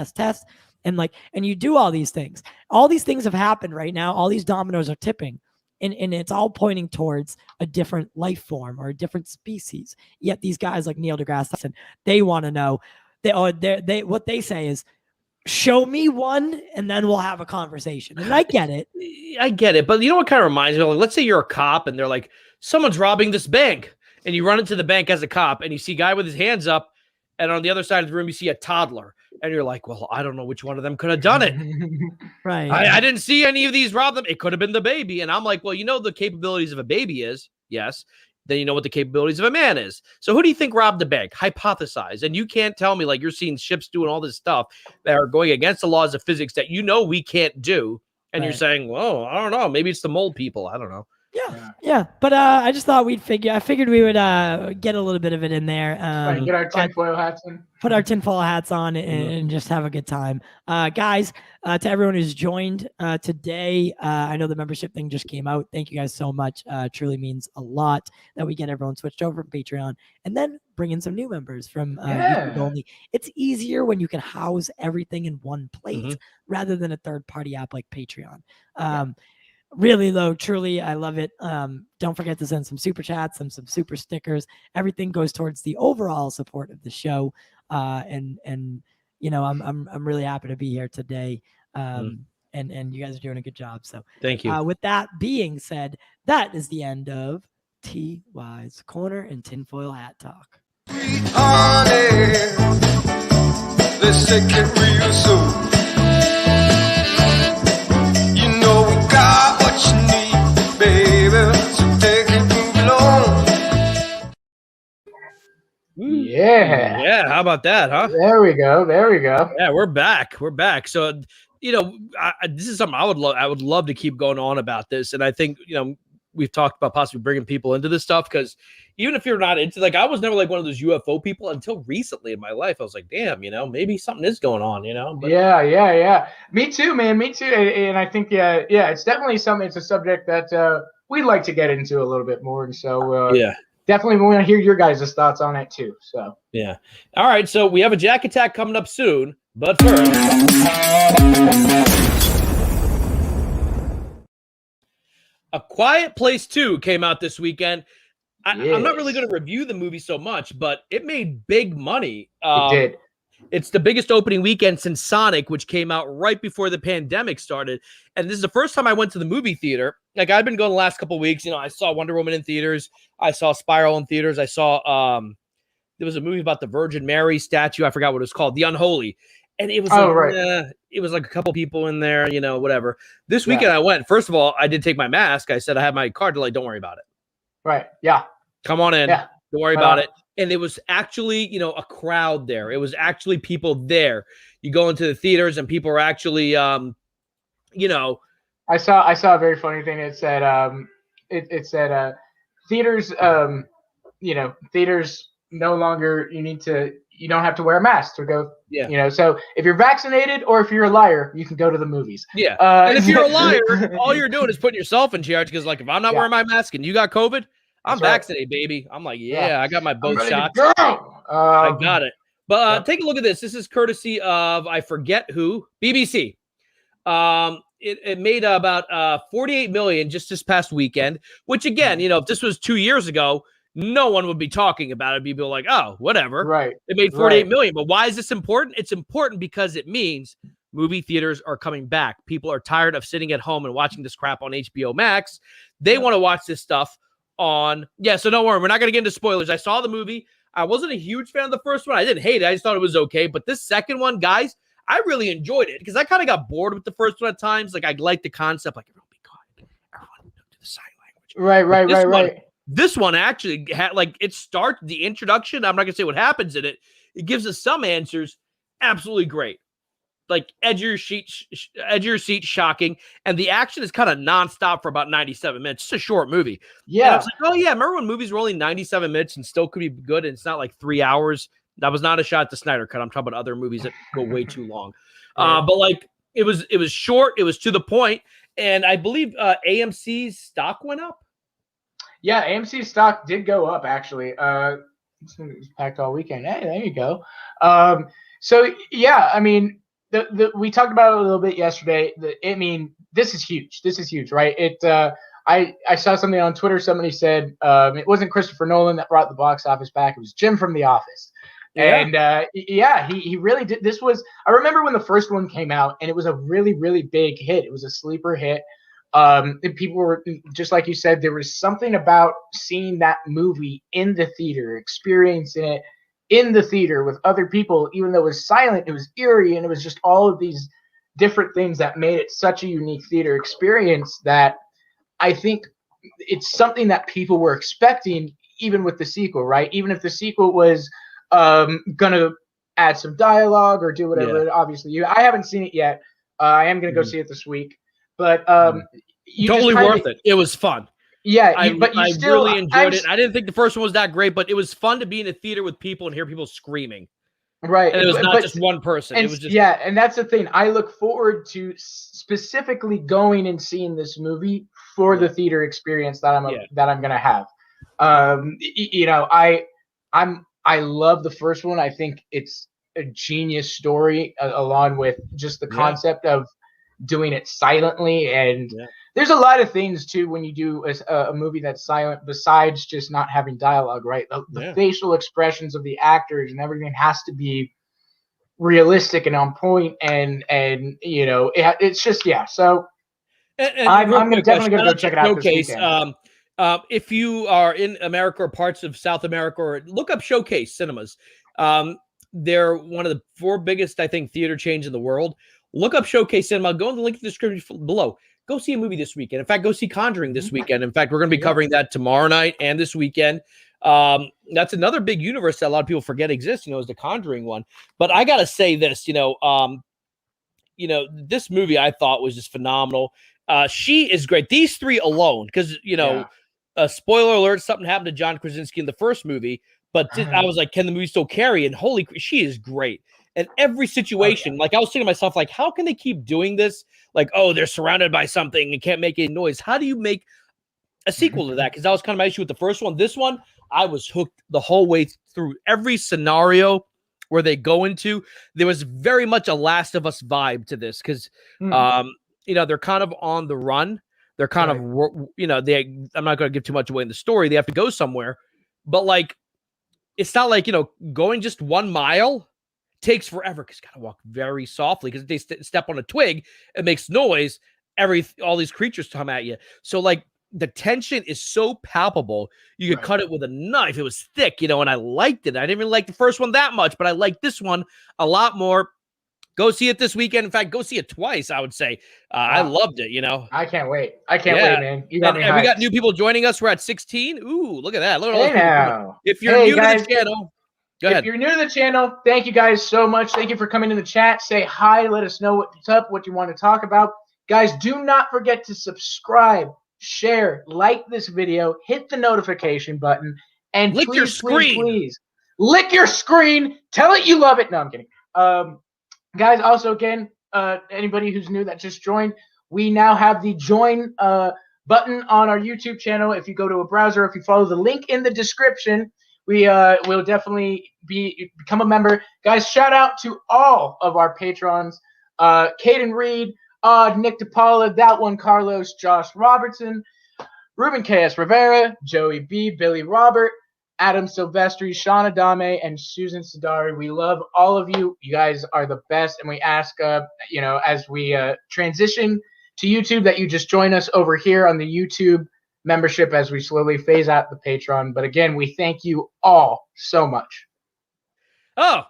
and you do all these things. All these things have happened right now. All these dominoes are tipping, and it's all pointing towards a different life form or a different species. Yet these guys like Neil deGrasse Tyson, they want to know. What they say is, show me one, and then we'll have a conversation. And I get it. But you know what kind of reminds me of? Like, let's say you're a cop and they're like, someone's robbing this bank. And you run into the bank as a cop and you see a guy with his hands up. And on the other side of the room, you see a toddler. And you're like, well, I don't know which one of them could have done it. Right. I didn't see any of these rob them. It could have been the baby. And I'm like, well, you know the capabilities of a baby is? Yes. Then you know what the capabilities of a man is. So who do you think robbed the bank? Hypothesize. And you can't tell me like you're seeing ships doing all this stuff that are going against the laws of physics that you know we can't do. And you're saying, well, I don't know. Maybe it's the mole people. I don't know. Yeah. But I just thought I figured we would get a little bit of it in there. Get our tinfoil hats in. Put our tinfoil hats on and just have a good time. Guys, to everyone who's joined today, I know the membership thing just came out. Thank you guys so much. Truly means a lot that we get everyone switched over from Patreon and then bring in some new members from YouTube only. It's easier when you can house everything in one place rather than a third-party app like Patreon. Really, though, truly, I love it. Don't forget to send some super chats, some super stickers. Everything goes towards the overall support of the show. And you know, I'm really happy to be here today. And you guys are doing a good job. So thank you. With that being said, that is the end of TY's Corner and Tinfoil Hat Talk. Honey, let's take it real soon. You know we got what you need, baby, so take it Yeah. How about that, huh? There we go. Yeah, we're back. So, you know, this is something I would love to keep going on about this. And I think, you know, we've talked about possibly bringing people into this stuff because even if you're not into, like, I was never like one of those UFO people until recently in my life. I was like, damn, you know, maybe something is going on, you know? But, yeah. Me too, man. Me too. And I think, it's definitely something. It's a subject that we'd like to get into a little bit more. And so, definitely want to hear your guys' thoughts on it too. So, yeah. All right. So we have a Jack Attack coming up soon, but first, A Quiet Place 2 came out this weekend. I'm not really going to review the movie so much, but it made big money. It did. It's the biggest opening weekend since Sonic, which came out right before the pandemic started. And this is the first time I went to the movie theater. Like, I've been going the last couple of weeks. You know, I saw Wonder Woman in theaters. I saw Spiral in theaters. I saw there was a movie about the Virgin Mary statue. I forgot what it was called, The Unholy. And it was it was like a couple people in there, you know, whatever. This weekend I went. First of all, I did take my mask. I said I had my card. Like, don't worry about it. Right. Yeah. Come on in. Yeah. Don't worry about it. And it was actually, you know, a crowd there. It was actually people there. You go into the theaters and people are actually, you know. I saw a very funny thing. It said, theaters, you know, theaters no longer, you don't have to wear a mask to go. Yeah. You know, so if you're vaccinated or if you're a liar, you can go to the movies. Yeah. And if you're a liar, all you're doing is putting yourself in charge. Because, like, if I'm not wearing my mask and you got COVID, I'm vaccinated, baby. I'm like, I got my both shots. I got it. But take a look at this. This is courtesy of, I forget who, BBC. It made about 48 million just this past weekend, which, again, you know, if this was 2 years ago, no one would be talking about it. People like, oh, whatever. Right. It made 48 million. But why is this important? It's important because it means movie theaters are coming back. People are tired of sitting at home and watching this crap on HBO Max. They want to watch this stuff on. So don't worry. We're not going to get into spoilers. I saw the movie. I wasn't a huge fan of the first one. I didn't hate it. I just thought it was okay. But this second one, guys, I really enjoyed it because I kind of got bored with the first one at times. Like, I liked the concept. Like, everyone be quiet. Everyone do the sign language. Right. This one actually had, like, it starts the introduction. I'm not going to say what happens in it. It gives us some answers. Absolutely great. Like, edge of your seat, shocking. And the action is kind of nonstop for about 97 minutes. It's a short movie. Yeah. And I was like, oh, yeah. Remember when movies were only 97 minutes and still could be good and it's not like 3 hours? That was not a shot at the Snyder Cut. I'm talking about other movies that go way too long. But, like, It was short. It was to the point, and I believe AMC's stock went up. Yeah, AMC stock did go up actually. It was packed all weekend. Hey, there you go. So yeah, I mean, we talked about it a little bit yesterday. I mean, this is huge. This is huge, right? I saw something on Twitter. Somebody said it wasn't Christopher Nolan that brought the box office back. It was Jim from The Office. Yeah. And he really did. This was, I remember when the first one came out, and it was a really, really big hit. It was a sleeper hit. And people were, just like you said, there was something about seeing that movie in the theater, experiencing it in the theater with other people. Even though it was silent, it was eerie, and it was just all of these different things that made it such a unique theater experience that I think it's something that people were expecting, even with the sequel, right? Even if the sequel was gonna add some dialogue or do whatever. Yeah. Obviously, I haven't seen it yet. I am gonna go see it this week, but totally worth it. It was fun. Yeah, I still really enjoyed it. I didn't think the first one was that great, but it was fun to be in a theater with people and hear people screaming. Right, and it was not just one person. And, it was just and that's the thing. I look forward to specifically going and seeing this movie for the theater experience that I'm gonna have. I love the first one. I think it's a genius story, along with just the concept of doing it silently. And there's a lot of things too when you do a movie that's silent, besides just not having dialogue, right? The facial expressions of the actors and everything has to be realistic and on point. And it's just So I'm definitely gonna go check it out this weekend. If you are in America or parts of South America, or look up Showcase Cinemas. They're one of the 4 biggest, I think, theater chains in the world. Look up Showcase Cinema. Go in the link in the description below. Go see a movie this weekend. In fact, go see Conjuring this weekend. In fact, we're going to be covering that tomorrow night and this weekend. That's another big universe that a lot of people forget exists, is the Conjuring one. But I got to say this, this movie I thought was just phenomenal. She is great. These 3 alone, because, spoiler alert, something happened to John Krasinski in the first movie, but I was like, can the movie still carry? And she is great. And every situation, like I was thinking to myself, like, how can they keep doing this? Like, oh, they're surrounded by something and can't make any noise. How do you make a sequel to that? Because that was kind of my issue with the first one. This one, I was hooked the whole way through. Every scenario where they go into, there was very much a Last of Us vibe to this, because, they're kind of on the run. They're kind of, I'm not going to give too much away in the story. They have to go somewhere, but like, it's not like, going just 1 mile takes forever, because you got to walk very softly, because if they step on a twig, it makes noise. All these creatures come at you. So like the tension is so palpable. You could cut it with a knife. It was thick, and I liked it. I didn't even like the first one that much, but I liked this one a lot more. Go see it this weekend. In fact, go see it twice, I would say. I loved it, I can't wait. I can't wait, man. You got me and we got new people joining us. We're at 16. Ooh, look at that. Look at all those people. If you're new to the channel, go ahead. If you're new to the channel, thank you guys so much. Thank you for coming in the chat. Say hi. Let us know what's up, what you want to talk about. Guys, do not forget to subscribe, share, like this video, hit the notification button, and lick your screen. Please lick your screen. Tell it you love it. No, I'm kidding. Guys, also, again, anybody who's new that just joined, we now have the join button on our YouTube channel. If you go to a browser, if you follow the link in the description, we will definitely become a member. Guys, shout out to all of our patrons, Caden Reed, Nick DePaula, That One Carlos, Josh Robertson, Ruben K.S. Rivera, Joey B., Billy Robert, Adam Silvestri, Sean Adame, and Susan Sadari. We love all of you. You guys are the best. And we ask, as we transition to YouTube, that you just join us over here on the YouTube membership as we slowly phase out the Patreon. But again, we thank you all so much. Oh.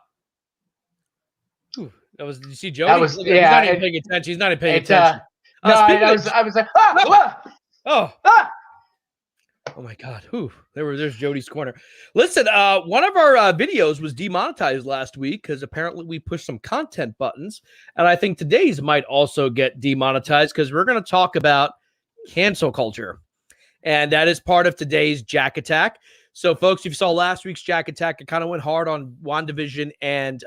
Ooh, did you see Joey? He's not even paying attention. He's not even paying attention. I was like, Oh my God. There's Jody's corner. Listen, one of our videos was demonetized last week because apparently we pushed some content buttons. And I think today's might also get demonetized because we're going to talk about cancel culture. And that is part of today's Jack Attack. So folks, if you saw last week's Jack Attack, it kind of went hard on WandaVision and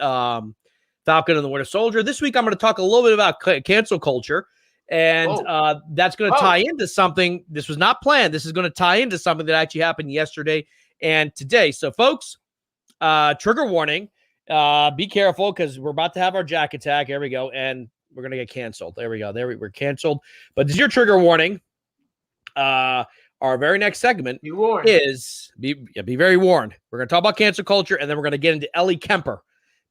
Falcon and the Winter Soldier. This week, I'm going to talk a little bit about cancel culture. And that's going to tie into something. This was not planned. This is going to tie into something that actually happened yesterday and today. So, folks, trigger warning. Be careful because we're about to have our Jack attack. There we go. And we're going to get canceled. There we go. We're canceled. But this is your trigger warning. Our very next segment is be very warned. We're going to talk about cancel culture, and then we're going to get into Ellie Kemper.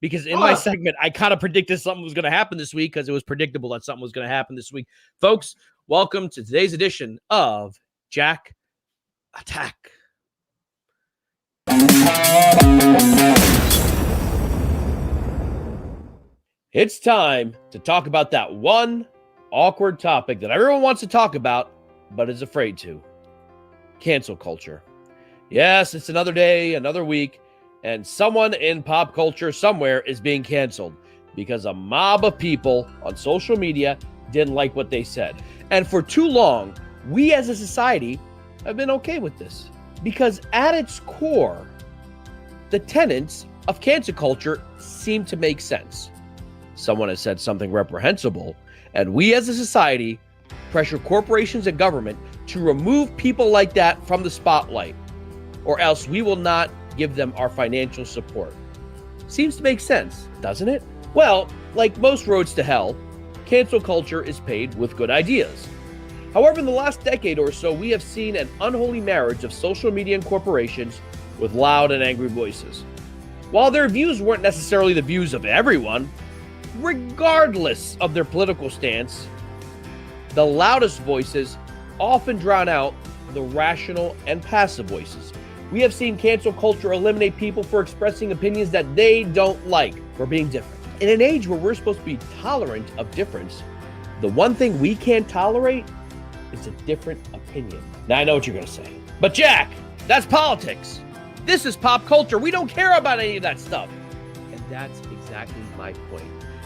Because in my segment, I kind of predicted something was going to happen this week because it was predictable that something was going to happen this week. Folks, welcome to today's edition of Jack Attack. It's time to talk about that one awkward topic that everyone wants to talk about, but is afraid to. Cancel culture. Yes, it's another day, another week. And someone in pop culture somewhere is being canceled because a mob of people on social media didn't like what they said. And for too long, we as a society have been okay with this because at its core, the tenets of cancel culture seem to make sense. Someone has said something reprehensible, and we as a society pressure corporations and government to remove people like that from the spotlight, or else we will not give them our financial support. Seems to make sense, doesn't it? Well, like most roads to hell, cancel culture is paved with good ideas. However, in the last decade or so, we have seen an unholy marriage of social media and corporations with loud and angry voices. While their views weren't necessarily the views of everyone, regardless of their political stance, the loudest voices often drown out the rational and passive voices. We have seen cancel culture eliminate people for expressing opinions that they don't like, for being different. In an age where we're supposed to be tolerant of difference, the one thing we can't tolerate is a different opinion. Now, I know what you're going to say. But Jack, that's politics. This is pop culture. We don't care about any of that stuff. And that's exactly my point.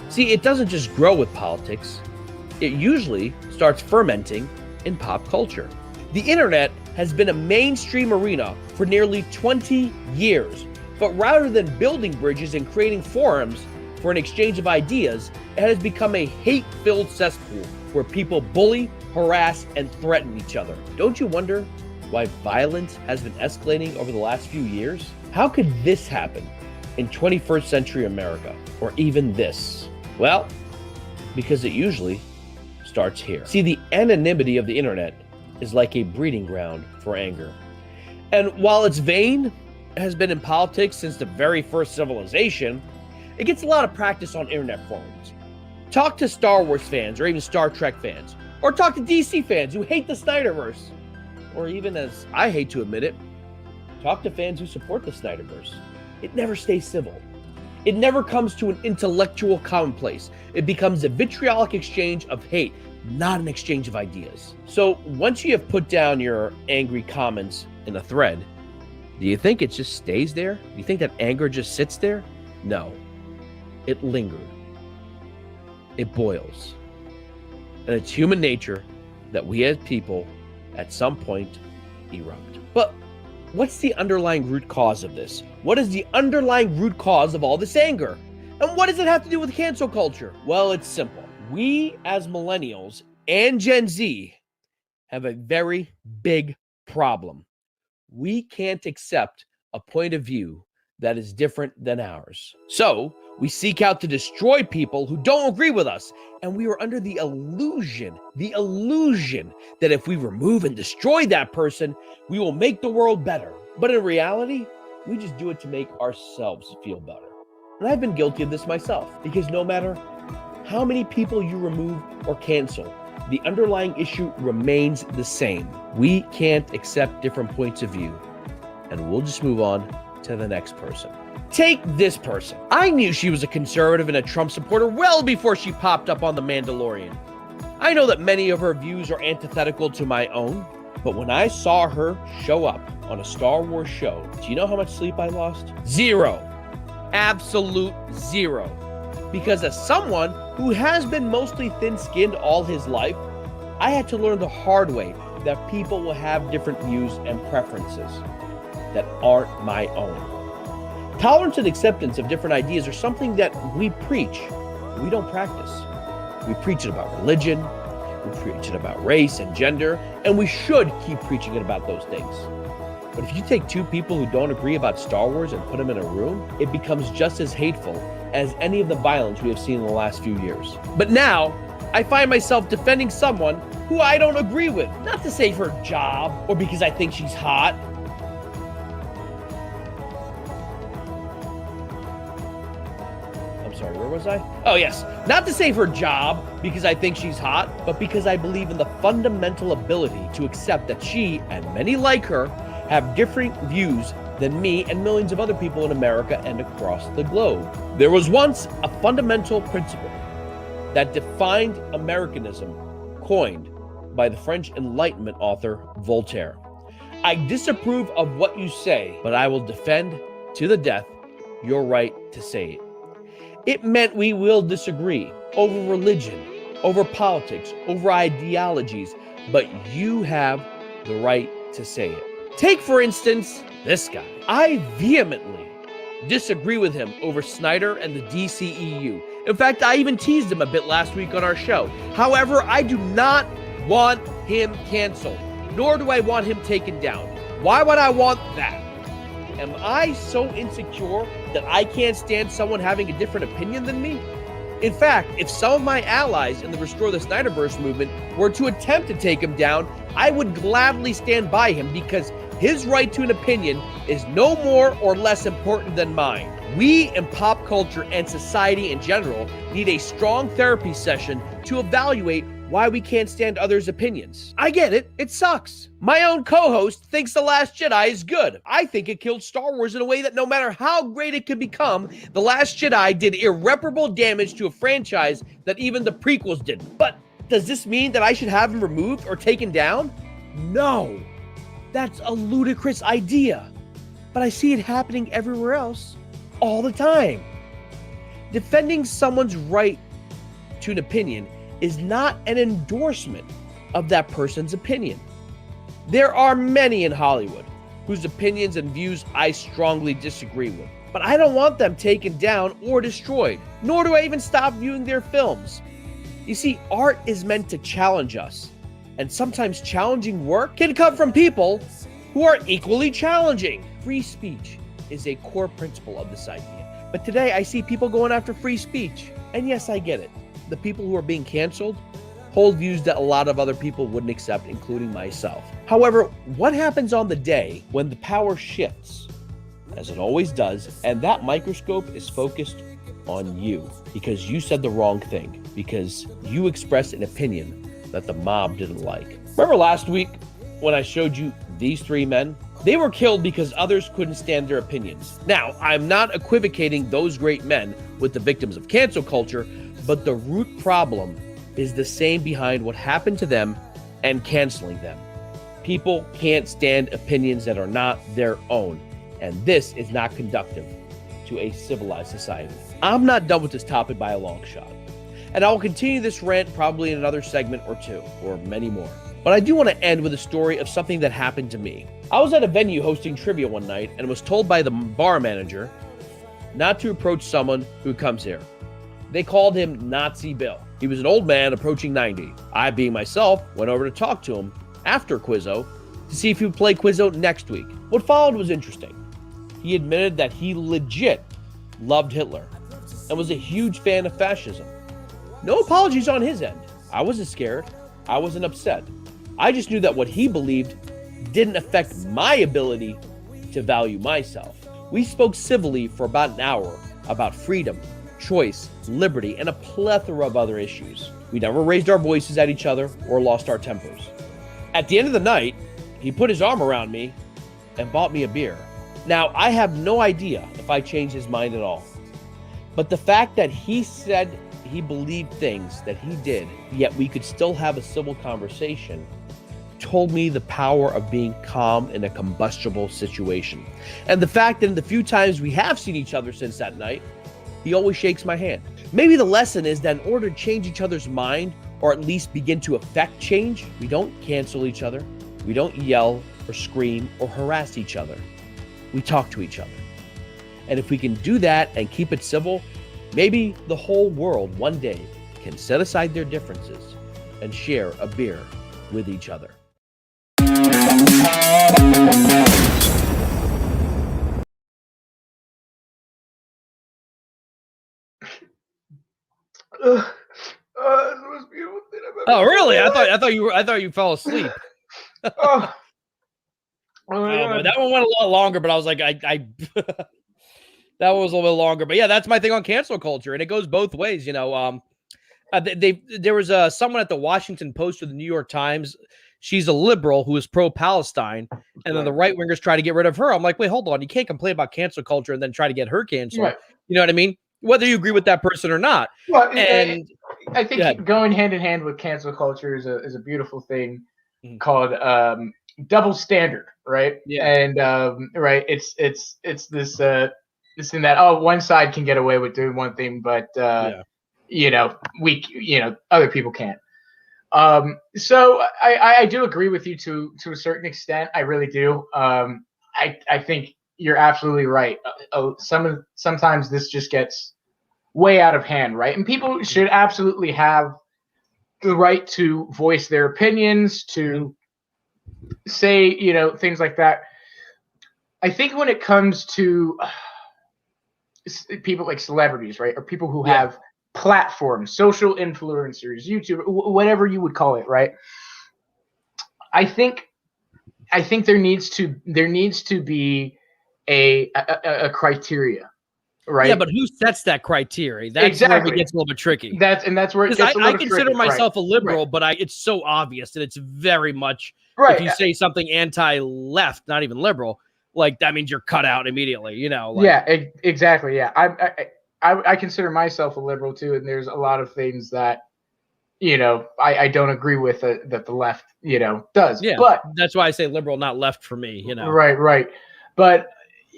See, it doesn't just grow with politics. It usually starts fermenting in pop culture. The internet has been a mainstream arena for nearly 20 years. But rather than building bridges and creating forums for an exchange of ideas, it has become a hate-filled cesspool where people bully, harass, and threaten each other. Don't you wonder why violence has been escalating over the last few years? How could this happen in 21st century America, or even this? Well, because it usually starts here. See, the anonymity of the internet is like a breeding ground for anger. And while its vein has been in politics since the very first civilization, it gets a lot of practice on internet forums. Talk to Star Wars fans or even Star Trek fans, or talk to DC fans who hate the Snyderverse, or even, as I hate to admit it, talk to fans who support the Snyderverse. It never stays civil. It never comes to an intellectual commonplace. It becomes a vitriolic exchange of hate, not an exchange of ideas. So once you have put down your angry comments in a thread, do you think it just stays there? Do you think that anger just sits there? No. It lingered. It boils. And it's human nature that we as people at some point erupt. But what's the underlying root cause of this? What is the underlying root cause of all this anger? And what does it have to do with cancel culture? Well, it's simple. We as millennials and Gen Z have a very big problem. We can't accept a point of view that is different than ours. So we seek out to destroy people who don't agree with us. And we are under the illusion that if we remove and destroy that person, we will make the world better. But in reality, we just do it to make ourselves feel better. And I've been guilty of this myself, because no matter how many people you remove or cancel, the underlying issue remains the same. We can't accept different points of view, and we'll just move on to the next person. Take this person. I knew she was a conservative and a Trump supporter well before she popped up on The Mandalorian. I know that many of her views are antithetical to my own, but when I saw her show up on a Star Wars show, do you know how much sleep I lost? 0. Absolute 0. Because as someone who has been mostly thin-skinned all his life, I had to learn the hard way that people will have different views and preferences that aren't my own. Tolerance and acceptance of different ideas are something that we preach, we don't practice. We preach it about religion, we preach it about race and gender, and we should keep preaching it about those things. But if you take two people who don't agree about Star Wars and put them in a room, it becomes just as hateful as any of the violence we have seen in the last few years. But now, I find myself defending someone who I don't agree with, not to save her job or because I think she's hot. I'm sorry, where was I? Oh yes, not to save her job because I think she's hot, but because I believe in the fundamental ability to accept that she, and many like her, have different views than me and millions of other people in America and across the globe. There was once a fundamental principle that defined Americanism, coined by the French Enlightenment author Voltaire. I disapprove of what you say, but I will defend to the death your right to say it. It meant we will disagree over religion, over politics, over ideologies, but you have the right to say it. Take, for instance, this guy. I vehemently disagree with him over Snyder and the DCEU. In fact, I even teased him a bit last week on our show. However, I do not want him canceled, nor do I want him taken down. Why would I want that? Am I so insecure that I can't stand someone having a different opinion than me? In fact, if some of my allies in the Restore the Snyderverse movement were to attempt to take him down, I would gladly stand by him because his right to an opinion is no more or less important than mine. We in pop culture and society in general need a strong therapy session to evaluate why we can't stand others' opinions. I get it, it sucks. My own co-host thinks The Last Jedi is good. I think it killed Star Wars in a way that no matter how great it could become, The Last Jedi did irreparable damage to a franchise that even the prequels didn't. But does this mean that I should have him removed or taken down? No. That's a ludicrous idea, but I see it happening everywhere else all the time. Defending someone's right to an opinion is not an endorsement of that person's opinion. There are many in Hollywood whose opinions and views I strongly disagree with, but I don't want them taken down or destroyed, nor do I even stop viewing their films. You see, art is meant to challenge us. And sometimes challenging work can come from people who are equally challenging. Free speech is a core principle of this idea. But today I see people going after free speech. And yes, I get it. The people who are being canceled hold views that a lot of other people wouldn't accept, including myself. However, what happens on the day when the power shifts, as it always does, and that microscope is focused on you because you said the wrong thing, because you expressed an opinion that the mob didn't like. Remember last week when I showed you these three men? They were killed because others couldn't stand their opinions. Now, I'm not equivocating those great men with the victims of cancel culture, but the root problem is the same behind what happened to them and canceling them. People can't stand opinions that are not their own, and this is not conducive to a civilized society. I'm not done with this topic by a long shot. And I will continue this rant probably in another segment or two, or many more. But I do want to end with a story of something that happened to me. I was at a venue hosting trivia one night and was told by the bar manager not to approach someone who comes here. They called him Nazi Bill. He was an old man approaching 90. I, being myself, went over to talk to him after Quizzo to see if he would play Quizzo next week. What followed was interesting. He admitted that he legit loved Hitler and was a huge fan of fascism. No apologies on his end. I wasn't scared. I wasn't upset. I just knew that what he believed didn't affect my ability to value myself. We spoke civilly for about an hour about freedom, choice, liberty, and a plethora of other issues. We never raised our voices at each other or lost our tempers. At the end of the night, he put his arm around me and bought me a beer. Now, I have no idea if I changed his mind at all. But the fact that he said he believed things that he did, yet we could still have a civil conversation, told me the power of being calm in a combustible situation. And the fact that in the few times we have seen each other since that night, he always shakes my hand. Maybe the lesson is that in order to change each other's mind, or at least begin to affect change, we don't cancel each other, we don't yell or scream or harass each other. We talk to each other. And if we can do that and keep it civil, maybe the whole world one day can set aside their differences and share a beer with each other. That's the most beautiful thing I've ever Oh, really? seen. I thought you fell asleep. Oh. Oh my Oh, God. that one went a lot longer, but I was like, I that one was a little bit longer. But yeah, that's my thing on cancel culture, and it goes both ways. You know, there was someone at the Washington Post or the New York Times. She's a liberal who is pro-Palestine, and then the right wingers try to get rid of her. I'm like, wait, hold on, you can't complain about cancel culture and then try to get her canceled. Right. You know what I mean? Whether you agree with that person or not. Well, And I think going hand in hand with cancel culture is a beautiful thing called double standard, right? Yeah. And right, it's this thing that one side can get away with doing one thing, but you know, other people can't. So I do agree with you to a certain extent. I really do. I think you're absolutely right. Sometimes this just gets way out of hand, right? And people should absolutely have the right to voice their opinions, to say, things like that. I think when it comes to people like celebrities, right, or people who have platforms, social influencers, YouTube, whatever you would call it, right? I think there needs to be a criteria, right? Yeah, but who sets that criteria? That's where it gets a little bit tricky. That's where it gets a little I consider tricky, myself right. a liberal, but it's so obvious, and it's very much if you say something anti-left, not even liberal, like that means you're cut out immediately. Exactly. Yeah, I consider myself a liberal too, and there's a lot of things that I don't agree with that the left does. Yeah, but that's why I say liberal, not left for me. Right. But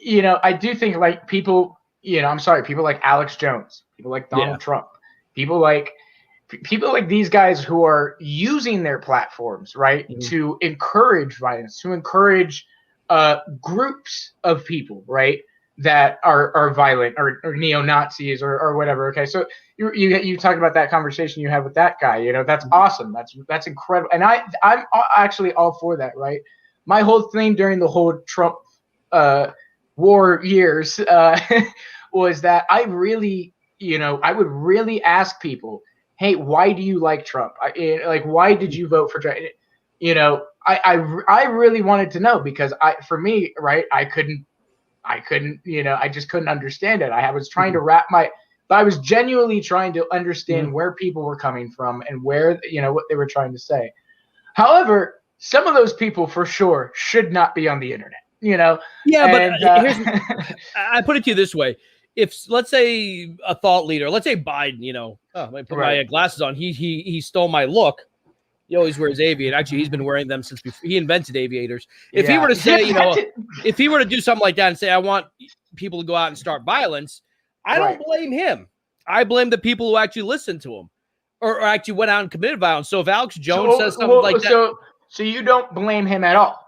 I do think like people, people like Alex Jones, people like Donald Trump, people like these guys who are using their platforms, right, to encourage violence, to encourage groups of people, right, that are violent or neo-Nazis or whatever. Okay, so you talked about that conversation you had with that guy. That's awesome. That's incredible, and I'm actually all for that. Right, my whole thing during the whole Trump war years was that I really, I would really ask people, hey, why do you like Trump? Why did you vote for Trump? I really wanted to know, because for me, right, I just couldn't understand it. I was trying to I was genuinely trying to understand where people were coming from and where, what they were trying to say. However, some of those people for sure should not be on the internet, Yeah, but I put it to you this way. If, let's say, a thought leader, let's say Biden, I put my glasses on, he stole my look. He always wears aviators. Actually, he's been wearing them since he invented aviators. If he were to say, if he were to do something like that and say, I want people to go out and start violence, I don't blame him. I blame the people who actually listened to him or actually went out and committed violence. So if Alex Jones says something like that. So you don't blame him at all?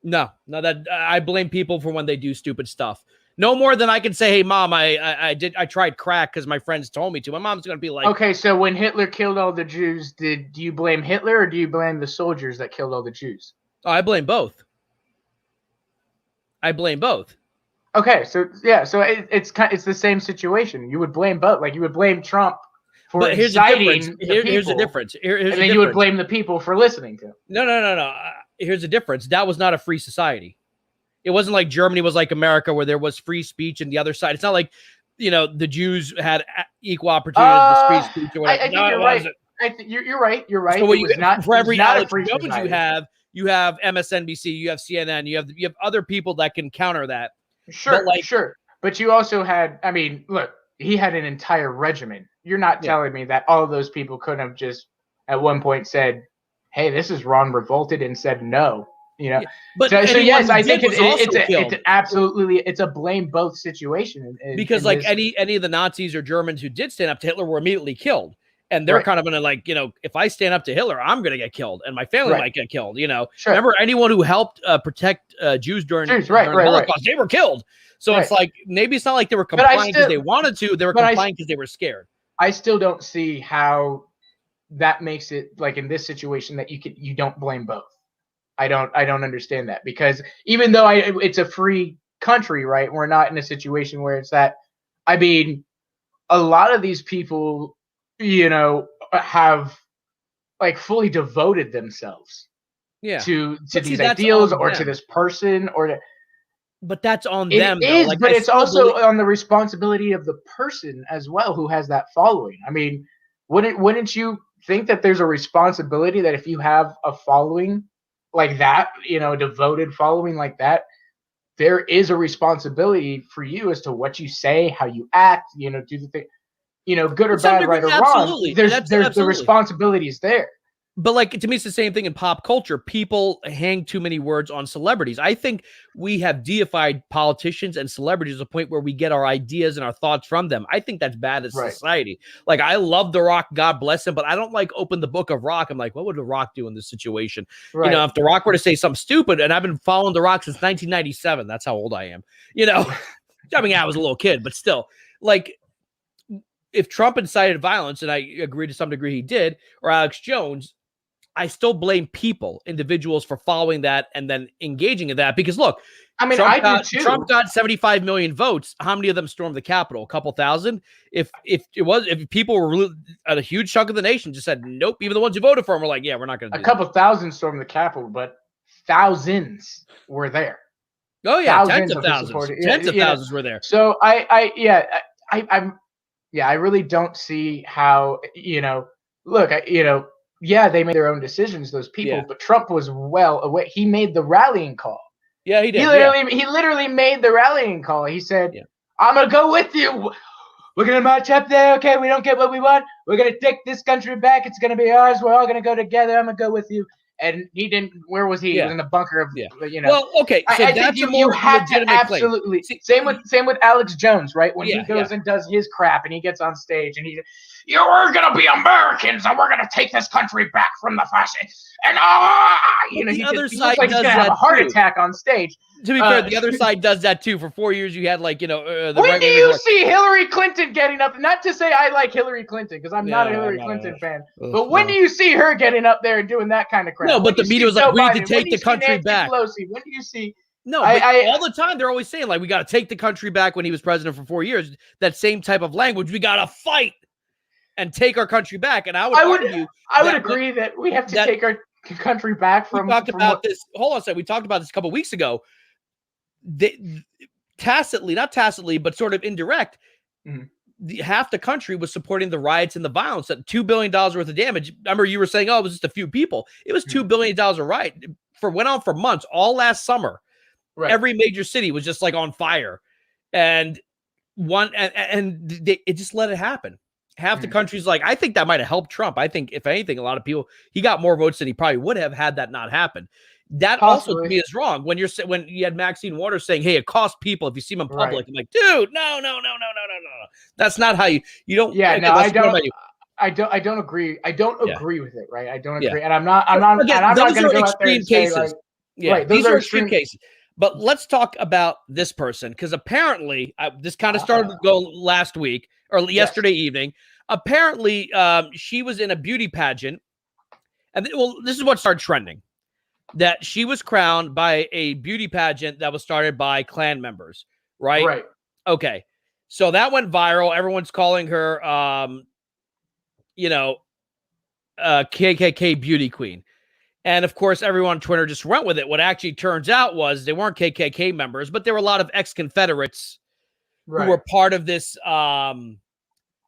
No, that I blame people for when they do stupid stuff. No more than I can say, hey, Mom, I tried crack because my friends told me to. My mom's going to be like, okay, so when Hitler killed all the Jews, do you blame Hitler or do you blame the soldiers that killed all the Jews? Oh, I blame both. Okay, so it's the same situation. You would blame both. Like you would blame Trump for inciting Here's the difference. And then you would blame the people for listening to him. No. Here's the difference. That was not a free society. It wasn't like Germany was like America where there was free speech and the other side. It's not like, the Jews had equal opportunity to free speech or whatever. I think you're right. You're right. You're right. So for every Alex Jones you have MSNBC, you have CNN, you have other people that can counter that. Sure, sure. But you also had, look, he had an entire regimen. You're not telling me that all of those people couldn't have just at one point said, hey, this is wrong, revolted, and said no. But so yes, I think it's a blame both situation. Because any of the Nazis or Germans who did stand up to Hitler were immediately killed. And they're kind of going to like, if I stand up to Hitler, I'm going to get killed and my family might get killed. Remember anyone who helped protect Jews during the Holocaust, they were killed. So it's like, maybe it's not like they were complying because they wanted to, they were complying because they were scared. I still don't see how that makes it like in this situation that you don't blame both. I don't understand that, because even though it's a free country, right? We're not in a situation where it's that. I mean, a lot of these people, have like fully devoted themselves to these ideals or to this person but that's on them. It is, like, but it's also on the responsibility of the person as well who has that following. I mean, wouldn't you think that there's a responsibility that if you have a following like that, devoted following like that, there is a responsibility for you as to what you say, how you act, do the thing, good or bad, right or wrong. There's the responsibilities there. But like, to me, it's the same thing in pop culture. People hang too many words on celebrities. I think we have deified politicians and celebrities to the point where we get our ideas and our thoughts from them. I think that's bad as society. Like, I love The Rock, God bless him, but I don't like open the book of Rock. I'm like, what would The Rock do in this situation? Right. If The Rock were to say something stupid, and I've been following The Rock since 1997. That's how old I am. I mean, I was a little kid, but still, like, if Trump incited violence, and I agree to some degree he did, or Alex Jones, I still blame people, individuals, for following that and then engaging in that. Because look, I mean, Trump got 75 million votes. How many of them stormed the Capitol? A couple thousand. If people were really, a huge chunk of the nation just said nope, even the ones who voted for him were like, yeah, we're not going to do that. A couple thousand stormed the Capitol, but thousands were there. Oh yeah, tens of thousands were there. So I really don't see how, look, yeah, they made their own decisions, those people, but Trump was well aware. He made the rallying call. Yeah, he did. He literally made the rallying call. He said, I'm going to go with you. We're going to march up there. Okay, we don't get what we want. We're going to take this country back. It's going to be ours. We're all going to go together. I'm going to go with you. And he didn't. Where was he? He was in the bunker of, Well, okay. So I think you have to absolutely. Same with Alex Jones, right? When he goes and does his crap and he gets on stage and we're going to be Americans and we're going to take this country back from the fascists. And he looks like he's going to have a heart attack on stage. To be fair, the other side does that too. For 4 years, you had when do you see Hillary Clinton getting up? Not to say I like Hillary Clinton, because I'm not a Hillary Clinton fan. But when do you see her getting up there and doing that kind of crap? No, but the media was like, we need to take the country back. Pelosi? When do you see? No, but all the time they're always saying, like, we got to take the country back. When he was president for 4 years, that same type of language, we got to fight and take our country back. And I would agree that we have to take our country back from. We talked about this. Hold on a second. We talked about this a couple weeks ago. Not tacitly, but sort of indirect. Half the country was supporting the riots and the violence. That $2 billion worth of damage. Remember, you were saying, "Oh, it was just a few people." It was $2 billion of riot. Went on for months, all last summer. Right. Every major city was just like on fire, and it just let it happen. Half the country's like, I think that might have helped Trump. I think, if anything, a lot of people, he got more votes than he probably would have had that not happened. That also to me is wrong. When you had Maxine Waters saying, "Hey, it costs people if you see them in public," I'm like, dude, no. That's not how you don't. Yeah, no, I don't agree. I don't agree with it. Right, I don't agree, and I'm not going to go out there and say, like, these are extreme cases. But let's talk about this person, because apparently this kind of started to go last week or yesterday evening. Apparently, she was in a beauty pageant, and this is what started trending. That she was crowned by a beauty pageant that was started by Klan members, right? Right. Okay. So that went viral. Everyone's calling her, KKK beauty queen. And of course, everyone on Twitter just went with it. What actually turns out was they weren't KKK members, but there were a lot of ex-Confederates who were part of this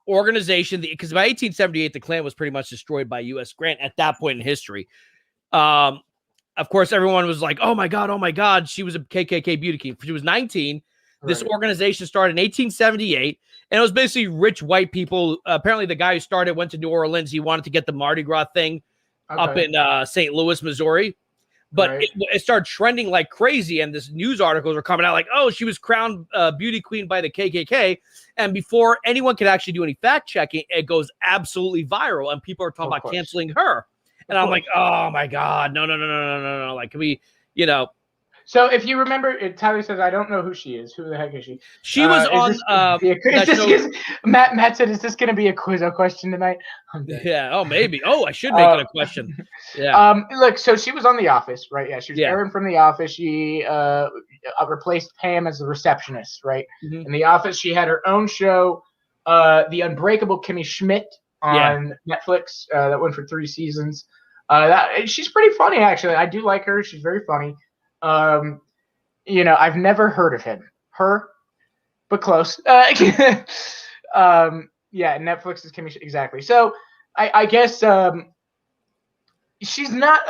organization. Because by 1878, the Klan was pretty much destroyed by U.S. Grant at that point in history. Of course, everyone was like, oh my God, she was a KKK beauty queen. She was 19. This organization started in 1878, and it was basically rich white people. Apparently, the guy who started went to New Orleans. He wanted to get the Mardi Gras thing up in St. Louis, Missouri. But it started trending like crazy, and this news articles are coming out like, oh, she was crowned beauty queen by the KKK. And before anyone could actually do any fact checking, it goes absolutely viral, and people are talking about canceling her. And I'm like, oh my God, no. Like, can we, you know? So if you remember, Tyler says, I don't know who she is. Who the heck is she? She was on Matt said, is this going to be a quiz or question tonight? Yeah. Oh, maybe. Oh, I should make it a question. Yeah. Look, so she was on The Office, right? Yeah. She was Erin from The Office. She replaced Pam as the receptionist, right? Mm-hmm. In The Office, she had her own show, The Unbreakable Kimmy Schmidt on Netflix. That went for 3 seasons. She's pretty funny, actually. I do like her. She's very funny. You know, I've never heard of her, but close. Yeah, Netflix is Kimmy, exactly. So I guess she's not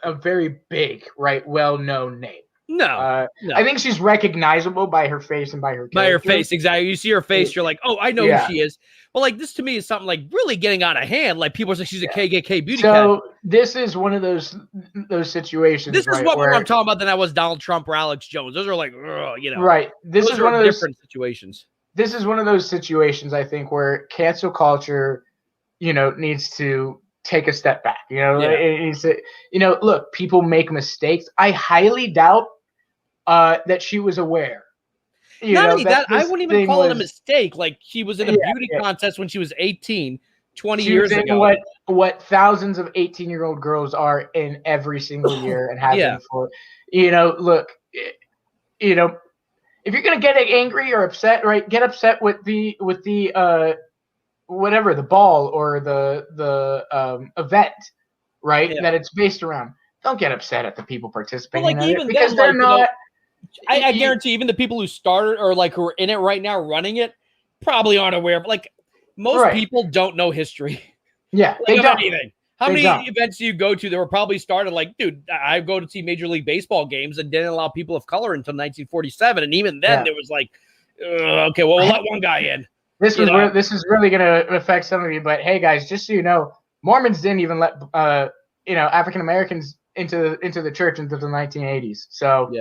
a very big, right, well-known name. No, no. I think she's recognizable by her face and by her character. By her face, exactly. You see her face, you're like, oh, I know who she is. Well, like, this to me is something like really getting out of hand. Like, people say she's a KKK beauty cat. So this is one of those situations. This is what I'm talking about than I was Donald Trump or Alex Jones. Those are like, you know. Right. This is one of those different situations. This is one of those situations, I think, where cancel culture, you know, needs to take a step back. You know, it needs to, you know, look, people make mistakes. I highly doubt that she was aware. Not only that, I wouldn't even call it a mistake. Like, she was in a beauty contest when she was 18, 20 years ago. What thousands of 18-year-old girls are in every single year and have been for. You know, look, you know, if you're gonna get angry or upset, right? Get upset with the whatever, the ball or the event, right? Yeah. That it's based around. Don't get upset at the people participating in it because they're not. I guarantee even the people who started or like who are in it right now running it probably aren't aware of, like, most people don't know history. Yeah. Like, of anything. How many events do you go to that were probably started like, dude, I go to see Major League Baseball games and didn't allow people of color until 1947. And even then there was like, okay, well, we'll let one guy in. This is really going to affect some of you, but hey guys, just so you know, Mormons didn't even let African Americans into the church until the 1980s. So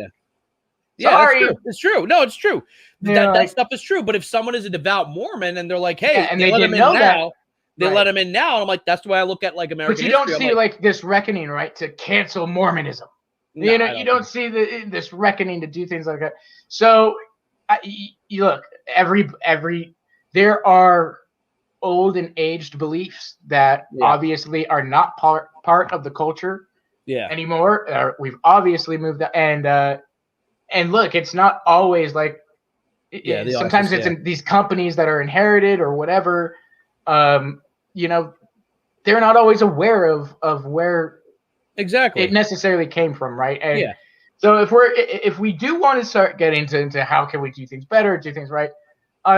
sorry, it's true. No, it's true. That stuff is true. But if someone is a devout Mormon and they're like, hey, and they let him in now, let him in now. And I'm like, that's the way I look at like American history. But you don't see like this reckoning, right, to cancel Mormonism. No, you don't see this reckoning to do things like that. So you look, there are old and aged beliefs that obviously are not part of the culture anymore. We've obviously moved and look, it's not always like sometimes it's in these companies that are inherited or whatever. You know, they're not always aware of where exactly it necessarily came from, right? And so if we do want to start getting into how can we do things better, do things right,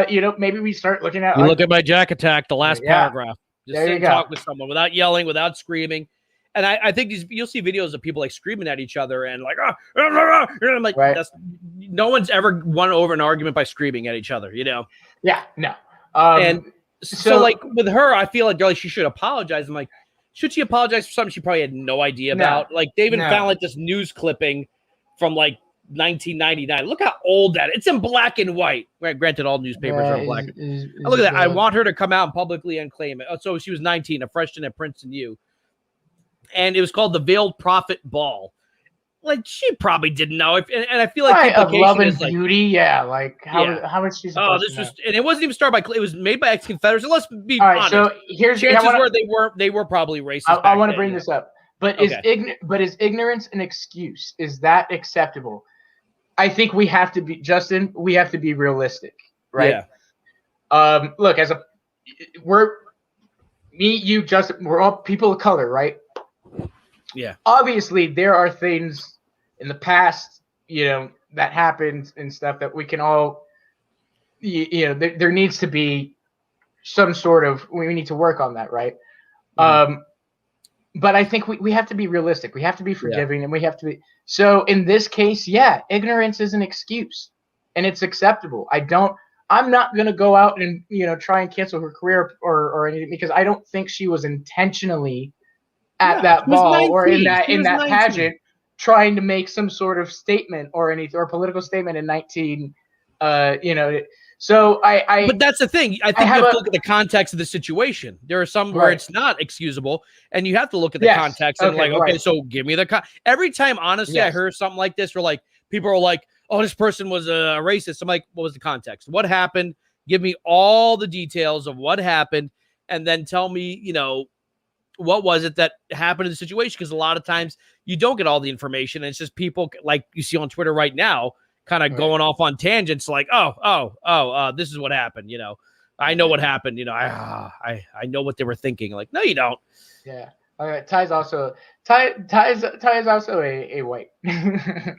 you know, maybe we start looking at. Look at my Jack Attack, the last paragraph. Just sit and talk with someone without yelling, without screaming. And I think you'll see videos of people like screaming at each other and like, I'm like, no one's ever won over an argument by screaming at each other, you know? Yeah, no. And so like with her, I feel like she should apologize. I'm like, should she apologize for something she probably had no idea about? Like they even found like this news clipping from like 1999. Look how old that is. It's in black and white. Granted, all newspapers are in black. Look at that. I want her to come out and publicly unclaim it. So she was 19, a freshman at Princeton U. And it was called the Veiled Prophet Ball. Like she probably didn't know. And I feel like of Love and Beauty, like how is she? And it wasn't even started by. It was made by ex-Confederates. Let's be honest. So here's chances were they were probably racist. I want to bring this up, but is ignorance an excuse? Is that acceptable? I think we have to be Justin. We have to be realistic, right? Yeah. Look, you, Justin. We're all people of color, right? Yeah. Obviously, there are things in the past, you know, that happened and stuff that we can all, you know, there needs to be some sort of, we need to work on that, right? Mm-hmm. But I think we have to be realistic. We have to be forgiving and we have to be. So in this case, ignorance is an excuse and it's acceptable. I'm not going to go out and, you know, try and cancel her career or anything because I don't think she was intentionally at that ball 19. Or in that pageant trying to make some sort of statement or political statement in 19, So but that's the thing. I think you have to look at the context of the situation. There are some where it's not excusable, and you have to look at the context and okay, so give me the every time. Honestly, I heard something like this where like people are like, "Oh, this person was a racist." I'm like, "What was the context? What happened? Give me all the details of what happened, and then tell me, what was it that happened in the situation?" Because a lot of times you don't get all the information, and it's just people like you see on Twitter right now, kind of going off on tangents like, this is what happened. I know what happened. I know what they were thinking. Like, no, you don't. Yeah. All right. Ty is also a white.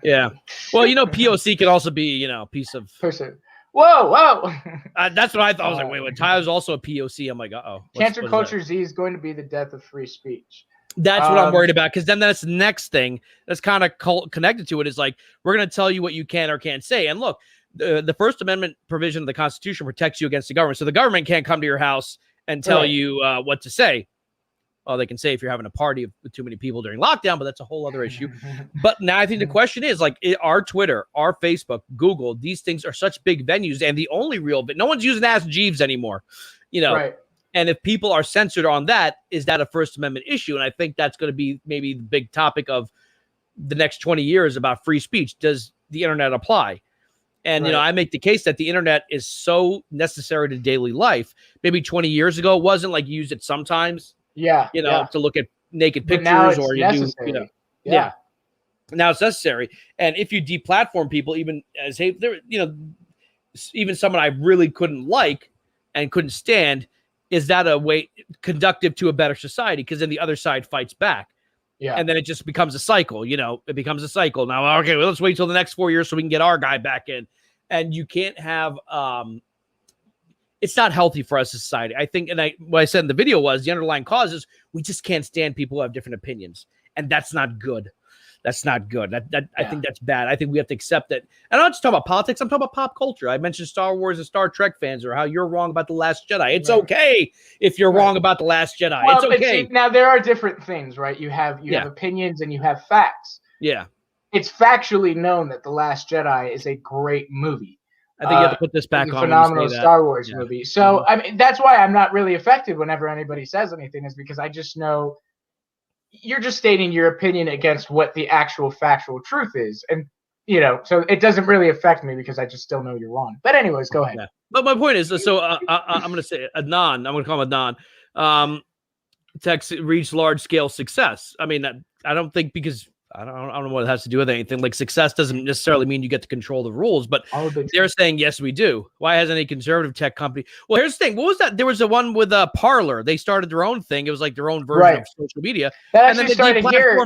Yeah. Well, POC can also be, piece of person. Whoa. That's what I thought. I was like, wait, Ty is also a POC. I'm like, Cancel culture Z is going to be the death of free speech. That's what I'm worried about, because then that's the next thing that's kind of connected to it is like, we're going to tell you what you can or can't say. And look, the First Amendment provision of the Constitution protects you against the government. So the government can't come to your house and tell you what to say. Well, they can say if you're having a party with too many people during lockdown, but that's a whole other issue. But now I think the question is like our Twitter, our Facebook, Google, these things are such big venues, and the only no one's using Ask Jeeves anymore, Right. And if people are censored on that, is that a First Amendment issue? And I think that's going to be maybe the big topic of the next 20 years about free speech. Does the internet apply? And, I make the case that the internet is so necessary to daily life. Maybe 20 years ago, it wasn't like you use it sometimes. Yeah. To look at naked pictures or you necessary. do, Yeah. Now it's necessary. And if you deplatform people, even as even someone I really couldn't like and couldn't stand, is that a way conductive to a better society? Because then the other side fights back. Yeah. And then it just becomes a cycle, it becomes a cycle. Now, okay, well, let's wait till the next 4 years so we can get our guy back in. And you can't have, it's not healthy for us as a society. I think, and what I said in the video was the underlying cause is we just can't stand people who have different opinions. And that's not good. That's not good. I think that's bad. I think we have to accept that. And I'm not just talking about politics. I'm talking about pop culture. I mentioned Star Wars and Star Trek fans or how you're wrong about The Last Jedi. It's okay if you're wrong about The Last Jedi. Well, it's okay. See, now, there are different things, right? You have opinions and you have facts. Yeah. It's factually known that The Last Jedi is a great movie. I think you have to put this back on. Phenomenal Star Wars movie. So, I mean, that's why I'm not really affected whenever anybody says anything, is because I just know you're just stating your opinion against what the actual factual truth is. And, so it doesn't really affect me because I just still know you're wrong. But anyways, go ahead. Yeah. But my point is, so I'm going to say Adnan, I'm going to call him Adnan, Tex reached large scale success. I mean, I don't think because I don't know what it has to do with anything. Like success doesn't necessarily mean you get to control the rules, but they're saying, yes, we do. Why hasn't a conservative tech company? Well, here's the thing. What was that? There was the one with Parler. They started their own thing. It was like their own version of social media. That actually started here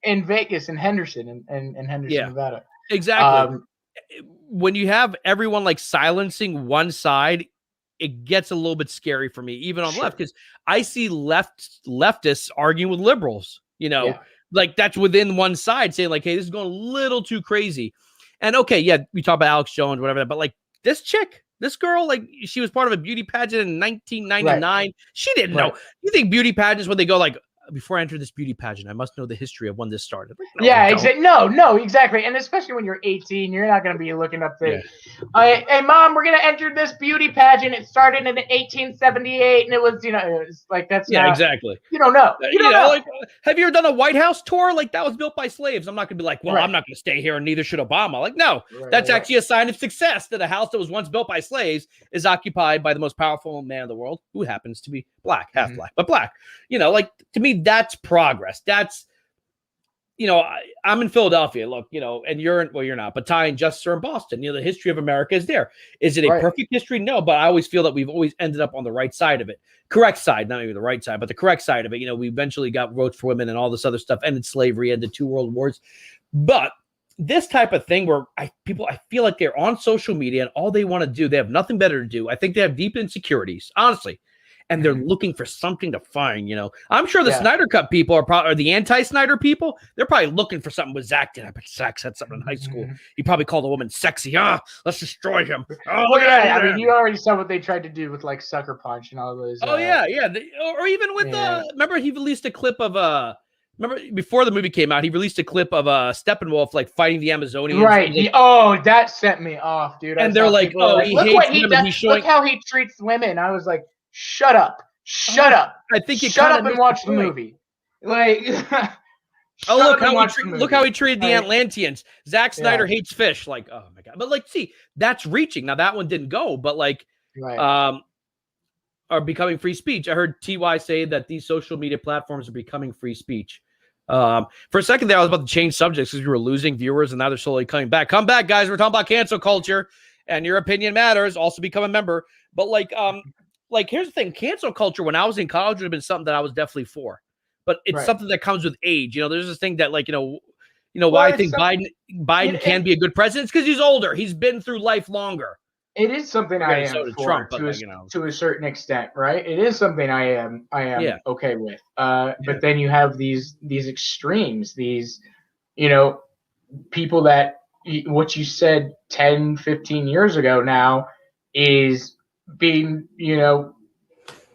in Vegas, in Henderson, in Henderson, Nevada. Exactly. When you have everyone like silencing one side, it gets a little bit scary for me, even on the left, because I see leftists arguing with liberals, like that's within one side saying like, hey, this is going a little too crazy. And okay, we talk about Alex Jones, whatever, but like this girl, like she was part of a beauty pageant in 1999. Right. She didn't know. You think beauty pageants, when they go like, before I enter this beauty pageant, I must know the history of when this started. Like, exactly. No, exactly. And especially when you're 18, you're not going to be looking up the, hey, Mom, we're going to enter this beauty pageant. It started in 1878, and it was, it's like that's exactly. You don't know. You don't know. Like, have you ever done a White House tour? Like that was built by slaves. I'm not going to be like, well, I'm not going to stay here, and neither should Obama. Like, no, that's actually a sign of success that a house that was once built by slaves is occupied by the most powerful man in the world, who happens to be black, half black, but black. Like to me, that's progress. That's, I'm in Philadelphia, look, and you're not, but Ty and Justice are in Boston. The history of America is there. Is it a perfect history? No, but I always feel that we've always ended up on the right side of it. Correct side, not maybe the right side, but the correct side of it. We eventually got votes for women and all this other stuff, ended slavery, ended 2 world wars. But this type of thing where I feel like they're on social media and all they want to do, they have nothing better to do. I think they have deep insecurities, honestly. And they're looking for something to find, I'm sure the Snyder Cut people are the anti-Snyder people. They're probably looking for something with Zach did. I bet Zach said something in high school. He probably called a woman sexy. Let's destroy him. Oh, look at that. I mean, you already saw what they tried to do with like Sucker Punch and all those. Or even with remember he released a clip of remember before the movie came out, he released a clip of Steppenwolf like fighting the Amazonians. Right. That set me off, dude. And they're like, "Oh, he look hates what he women." does. He's showing... Look how he treats women. I was like, shut up. Shut up. I think you shut up and watch the movie. Like, look how he treated the Atlanteans. Zack Snyder hates fish. Like, oh my god. But like, see, that's reaching. Now that one didn't go, but like, are becoming free speech. I heard TY say that these social media platforms are becoming free speech. For a second there, I was about to change subjects because we were losing viewers, and now they're slowly coming back. Come back, guys. We're talking about cancel culture, and your opinion matters. Also, become a member. But like here's the thing: cancel culture when I was in college would have been something that I was definitely for. But it's something that comes with age. You know, there's this thing that like why I think Biden can be a good president. It's because he's older. He's been through life longer. It is something I am for Trump, to a certain extent, right? It is something I am okay with. But then you have these extremes, these, people that what you said 10, 15 years ago now is being,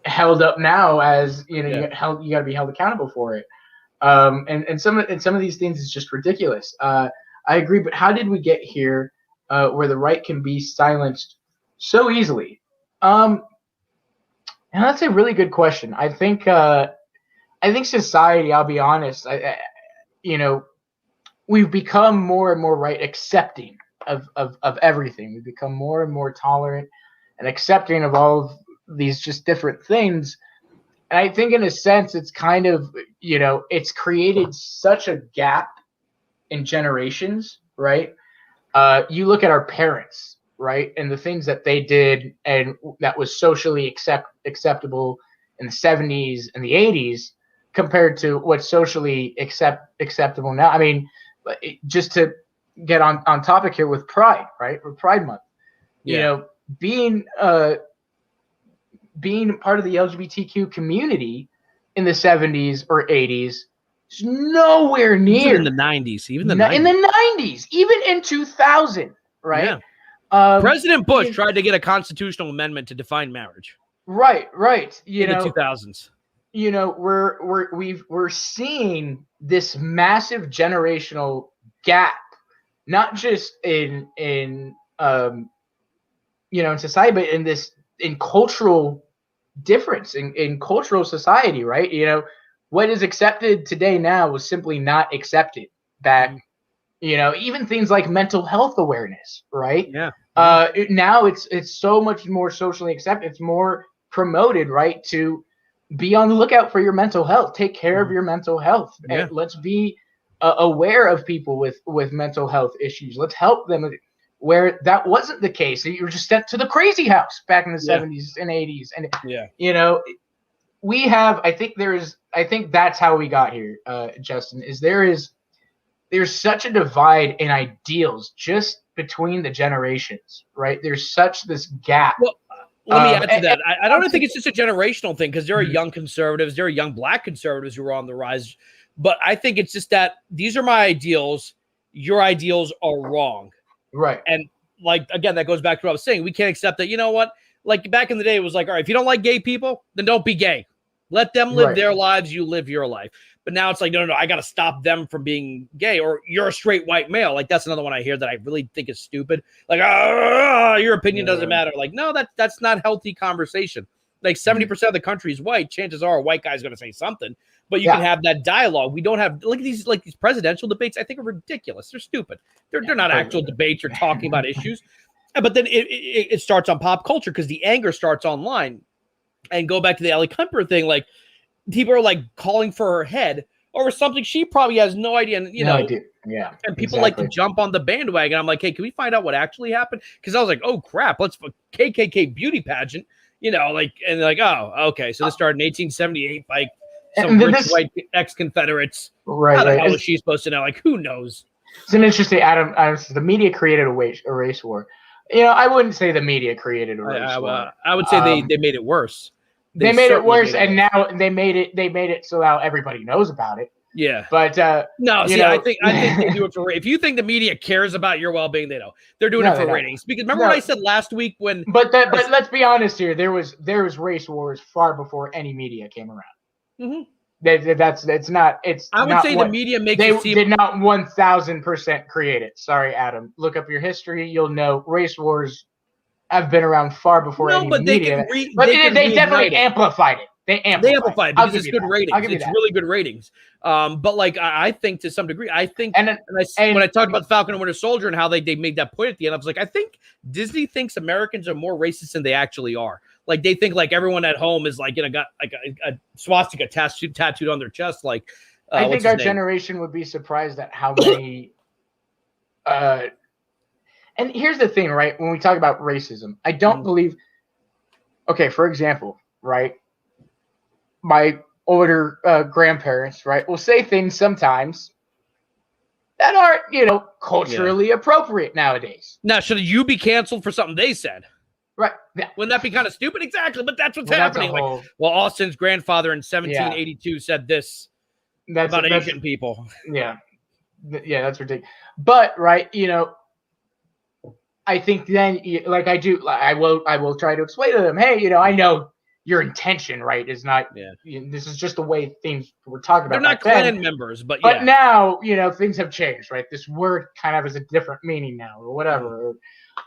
held up now as, you got to be held accountable for it. And some of these things is just ridiculous. I agree, but how did we get here? Where the right can be silenced so easily? And that's a really good question. I think society, I'll be honest, we've become more and more accepting of everything. We've become more and more tolerant and accepting of all of these just different things. And I think in a sense, it's kind of, it's created such a gap in generations, right? You look at our parents, right, and the things that they did and that was socially acceptable in the 70s and the 80s compared to what's socially acceptable now. I mean, just to get on topic here with Pride, right? With Pride Month, being part of the LGBTQ community in the 70s or 80s is nowhere near. Even in the 90s. In the 90s, even in 2000, right? Yeah. President Bush tried to get a constitutional amendment to define marriage. Right. In the 2000s. We're seeing this massive generational gap, not just in society, but in cultural difference, in cultural society, right? What is accepted today now was simply not accepted back. Even things like mental health awareness, right? Yeah. Now it's so much more socially accepted. It's more promoted, right? To be on the lookout for your mental health, take care of your mental health. Yeah. And let's be aware of people with mental health issues. Let's help them. Where that wasn't the case, you were just sent to the crazy house back in the 70s and 80s, and we have. I think that's how we got here, Justin. There's such a divide in ideals just between the generations, right? There's such this gap. Well, let me add to that. I don't think it's just a generational thing because there are young conservatives, there are young Black conservatives who are on the rise, but I think it's just that these are my ideals. Your ideals are wrong. Right. And like, again, that goes back to what I was saying. We can't accept that. You know what? Like back in the day, it was like, all right, if you don't like gay people, then don't be gay. Let them live their lives. You live your life. But now it's like, no, I got to stop them from being gay, or you're a straight white male. Like that's another one I hear that I really think is stupid. Like, your opinion doesn't matter. Like, no, that's not healthy conversation. Like 70% of the country is white. Chances are a white guy's going to say something, but you can have that dialogue. We don't have these presidential debates. I think are ridiculous. They're stupid. They're not actual debates or talking about issues. But then it starts on pop culture because the anger starts online. And go back to the Ellie Kemper thing. Like people are like calling for her head over something she probably has no idea. And, no idea. Yeah. And people like to jump on the bandwagon. I'm like, hey, can we find out what actually happened? Because I was like, oh crap, let's KKK beauty pageant. And oh, okay. So this started in 1878 by some rich white ex-Confederates. Right. How the hell is she supposed to know? Like, who knows? It's an interesting, Adam. The media created a race war. I wouldn't say the media created a race war. I would say they made it worse. They made it worse, and now they made it so now everybody knows about it. Yeah, but no. See, I think they do it for. If you think the media cares about your well-being, they don't. They're doing it for ratings. Because remember what I said last week when. But let's be honest here. There was race wars far before any media came around. Mm-hmm. It's not. It's. I would not say what, the media makes they it seem did not 1000% create it. Sorry, Adam. Look up your history. You'll know race wars have been around far before any but they media. can But they definitely amplified it. They amplified it I'll because give it's you good that. ratings. I'll give you It's that. really good ratings. But like I think to some degree, I think And when I talked about the Falcon and Winter Soldier and how they made that point at the end, I was like, I think Disney thinks Americans are more racist than they actually are. Like they think like everyone at home is like got like a swastika tattooed on their chest. Like I think our generation would be surprised at how many. And here's the thing, right? When we talk about racism, I don't believe. Okay, for example, right? My older grandparents, right, will say things sometimes that aren't, culturally appropriate nowadays. Now, should you be canceled for something they said? Right. Yeah. Wouldn't that be kind of stupid? Exactly, but that's what's happening. Like, Austin's grandfather in 1782 said this about Asian people. Yeah. Yeah, that's ridiculous. But, right, I think then, like I do, I will try to explain to them, hey, I know your intention, right, is not. This is just the way things were talking about. They're not Klan members, but now, things have changed, right? This word kind of has a different meaning now, or whatever.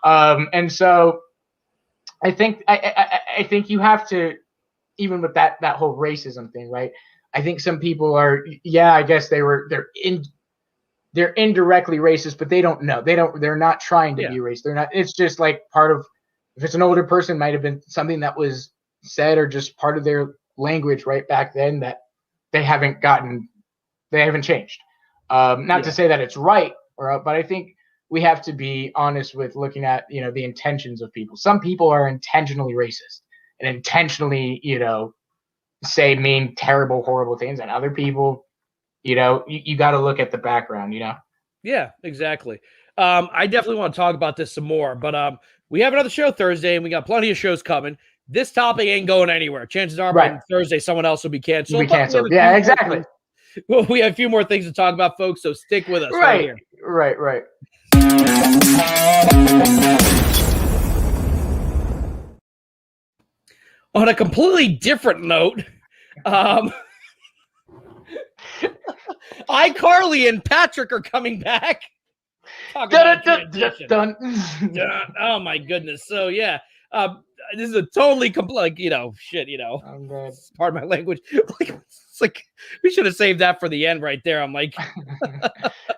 And so, I think I think you have to, even with that whole racism thing, right? I think some people are, I guess they're indirectly racist, but they don't know. They're not trying to be racist. They're not. It's just like part of. If it's an older person, might have been something that was said or just part of their language right back then that they haven't changed. Not to say that it's right, but I think we have to be honest with looking at the intentions of people. Some people are intentionally racist and intentionally say mean, terrible, horrible things, and other people. You got to look at the background, Yeah, exactly. I definitely want to talk about this some more, but we have another show Thursday, and we got plenty of shows coming. This topic ain't going anywhere. Chances are by Thursday, someone else will be canceled. Yeah, exactly. Well, we have a few more things to talk about, folks, so stick with us right here. Right. On a completely different note, iCarly and Patrick are coming back. Dun. Oh my goodness! So yeah, this is a totally shit. Pardon my language. It's like we should have saved that for the end right there. I'm like,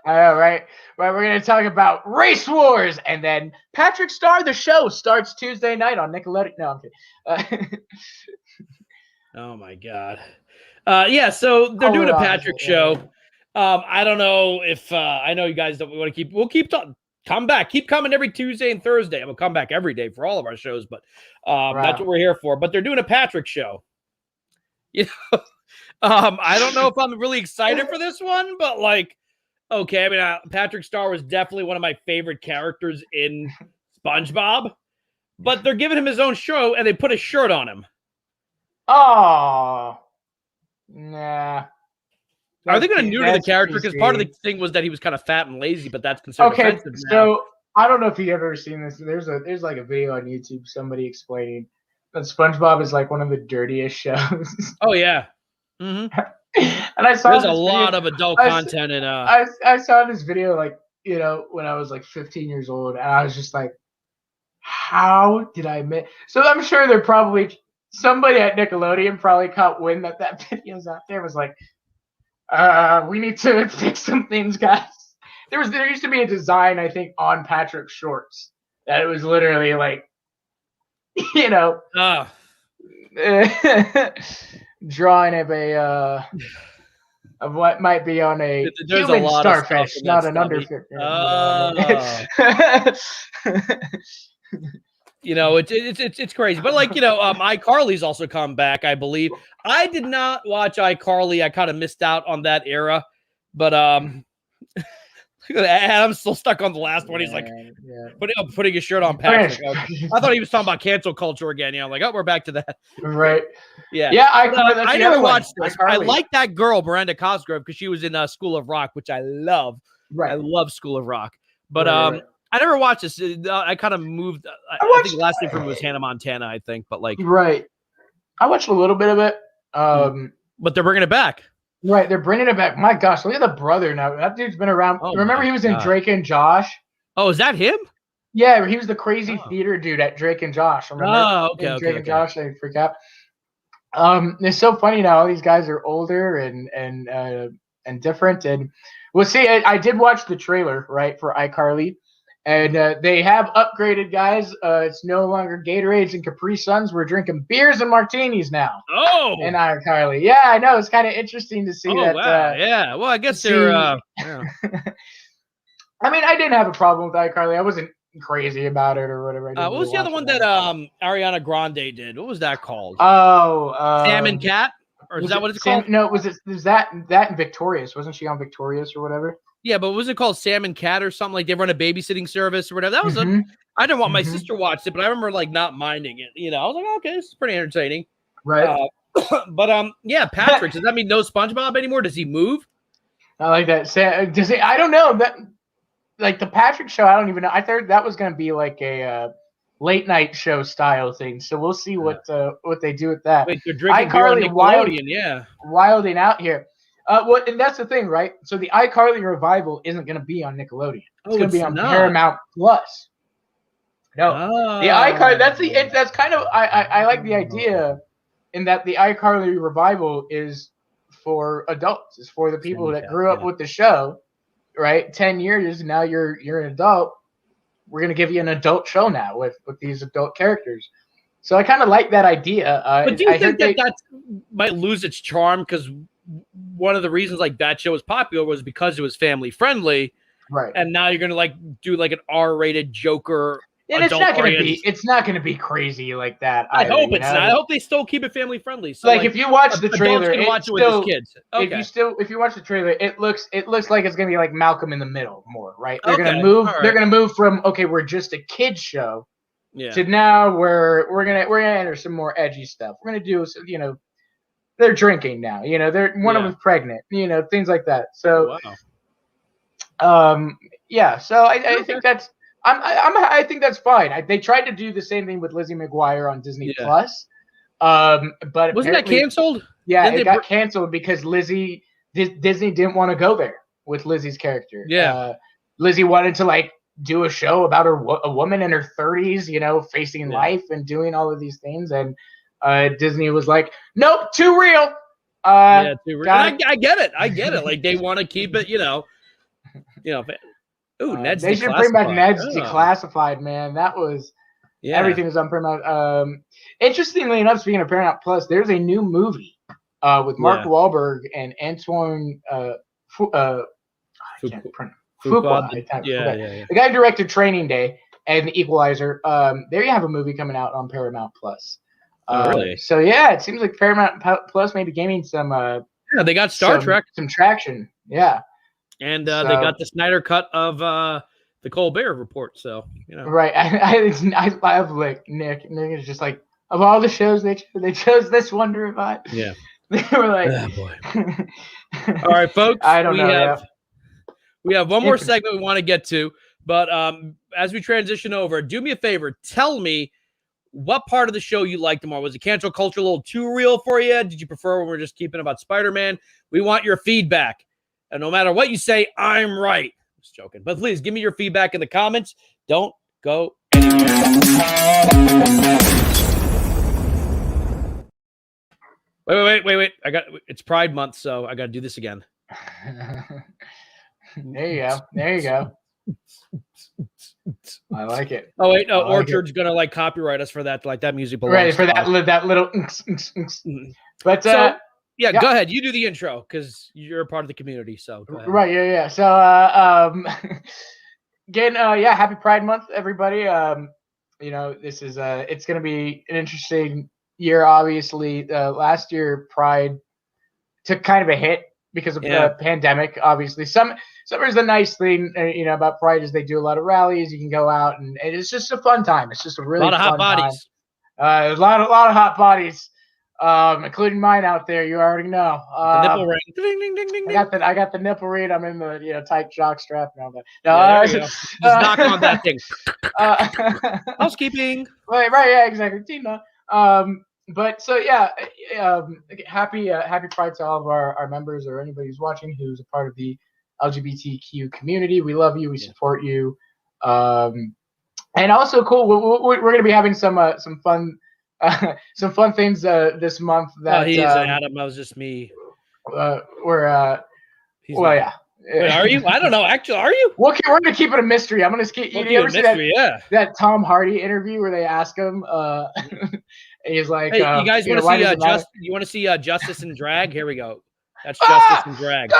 I know, right? Right, we're gonna talk about race wars, and then Patrick Star. The show starts Tuesday night on Nickelodeon. No, I'm kidding. Oh my god. So they're doing a Patrick show. I don't know if I know you guys don't want to keep. We'll keep talking. Come back. Keep coming every Tuesday and Thursday. I'm gonna come back every day for all of our shows, but that's what we're here for. But they're doing a Patrick show. I don't know if I'm really excited for this one, but like, okay. I mean, Patrick Star was definitely one of my favorite characters in SpongeBob, but they're giving him his own show and they put a shirt on him. Oh, nah. Are they going to neuter the character? Because part of the thing was that he was kind of fat and lazy, but that's considered offensive now. So I don't know if you've ever seen this. There's like a video on YouTube, somebody explaining that SpongeBob is like one of the dirtiest shows. Oh yeah. Mm-hmm. And I saw there's a lot of adult content in I saw this video like when I was like 15 years old, and I was just like, how did I miss? So I'm sure they're probably somebody at Nickelodeon probably caught wind that video's out there, was like, we need to fix some things, guys. There used to be a design, I think, on Patrick's shorts that it was literally like, drawing of what might be on a human starfish, not an underfish. It's crazy, but like iCarly's also come back, I believe. I did not watch iCarly. I kind of missed out on that era, but Adam's still stuck on the last one. He's like putting his shirt on Patrick. I thought he was talking about cancel culture again. I'm like, oh, we're back to that. Right. Yeah. I never watched this. I like that girl, Miranda Cosgrove, because she was in School of Rock, which I love. Right. I love School of Rock, but I never watched this. I kind of moved. I think the last thing for me was Hannah Montana, I think, but like. Right. I watched a little bit of it. But they're bringing it back. Right, they're bringing it back. My gosh, look at the brother now. That dude's been around. Oh Remember my he was in God. Drake and Josh? Oh, is that him? Yeah, he was the crazy theater dude at Drake and Josh. Remember? Oh, okay, In okay, Drake and okay. Josh, they freak out. It's so funny now. All these guys are older and different. And we'll see. I did watch the trailer, right, for iCarly, and they have upgraded, guys. It's no longer Gatorades and Capri Suns. We're drinking beers and martinis now. Oh, In iCarly, yeah, I know. It's kind of interesting to see that. Wow. Yeah. Well, I guess they're. Yeah. I mean, I didn't have a problem with iCarly. I wasn't crazy about it or whatever. What was the other one that Ariana Grande did? What was that called? Sam and Cat, or is that what it's called? No, was that and Victorious? Wasn't she on Victorious or whatever? Yeah, but was it called Sam and Cat or something? Like they run a babysitting service or whatever. That was I didn't want my sister watched it, but I remember like not minding it. You know, I was like, okay, this is pretty entertaining. Right. But yeah, Patrick. Does that mean no SpongeBob anymore? Does he move? I like that. Does he? I don't know. That like the Patrick show. I don't even know. I thought that was going to be like a late night show style thing. So we'll see what they do with that. Wait, they're drinking beer on Nickelodeon, yeah. Wilding out here. And that's the thing, right? So the iCarly revival isn't going to be on Nickelodeon. It's going to be on Paramount Plus. No, the iCarly. That's kind of I like the idea, in that the iCarly revival is for adults. It's for the people that grew up with the show, right? 10 years now, you're an adult. We're going to give you an adult show now with these adult characters. So I kind of like that idea. But do you think that might lose its charm? Because one of the reasons like that show was popular was because it was family friendly, right? And now you're going to like do like an R-rated Joker. And it's not going to be crazy like that. I hope it's not. I hope they still keep it family friendly. So like if you watch the trailer, can watch it with his kids. Okay. If you watch the trailer, it looks like it's going to be like Malcolm in the Middle more, right? They're going to move. Right. They're going to move from we're just a kids show, to now we're gonna enter some more edgy stuff. We're gonna do they're drinking now. One of them's pregnant. Things like that. So, So I think that's. I think that's fine. They tried to do the same thing with Lizzie McGuire on Disney Plus, but wasn't that canceled? Yeah, it got canceled because Disney didn't want to go there with Lizzie's character. Yeah, Lizzie wanted to do a show about a woman in her 30s, facing life and doing all of these things, and Disney was like, "Nope, too real." Too real. I get it. Like they want to keep it, Ooh, Ned's they should bring back Ned's Declassified, man. That was everything was on Paramount. Interestingly enough, speaking of Paramount Plus, there's a new movie with Mark Wahlberg and Antoine Fuqua. The guy who directed Training Day and The Equalizer. There you have a movie coming out on Paramount Plus. Really? So yeah, it seems like Paramount Plus may be gaining some. They got Star Trek, some traction. Yeah. And they got the Snyder cut of the Colbert Report. So right. I love like Nick. Nick is just like, of all the shows they chose this one to revive. Yeah. They were like, oh, boy. All right, folks. I don't know. We have one more segment we want to get to, but as we transition over, do me a favor. Tell me what part of the show you liked more. Was the cancel culture a little too real for you? Did you prefer when we're just keeping about Spider-Man? We want your feedback. And no matter what you say, I'm right. Just joking. But please give me your feedback in the comments. Don't go anywhere. Wait. It's Pride Month, so I got to do this again. There you go. I like it. Oh wait, no, Orchard's gonna copyright us for that. Like that music belongs. Right, for that little. But go ahead. You do the intro because you're a part of the community. So go ahead. Right, yeah. So again, happy Pride Month, everybody. This is it's gonna be an interesting year. Obviously, last year Pride took kind of a hit because of the pandemic. Obviously, summer's the nice thing, about Pride is they do a lot of rallies. You can go out and it's just a fun time. It's just a really lot of hot bodies. A lot of hot bodies, including mine out there. You already know. The nipple ring. Ding, ding, ding, ding, ding. I got the nipple ring. I'm in the tight jock strap and all that. Just knock on that thing. Housekeeping. Right. Yeah, exactly. Tina. but so yeah, happy Pride to all of our members or anybody who's watching who's a part of the LGBTQ community. We love you. We support you. And also cool. We're going to be having some fun things this month. That he isn't Adam. That was just me. Yeah. Wait, are you? I don't know. Actually, are you? We're going to keep it a mystery. I'm going to keep. You ever see that Tom Hardy interview where they ask him? And he's like, "Hey, you guys want to see you want to see Justice in Drag? Here we go. That's Justice in Drag."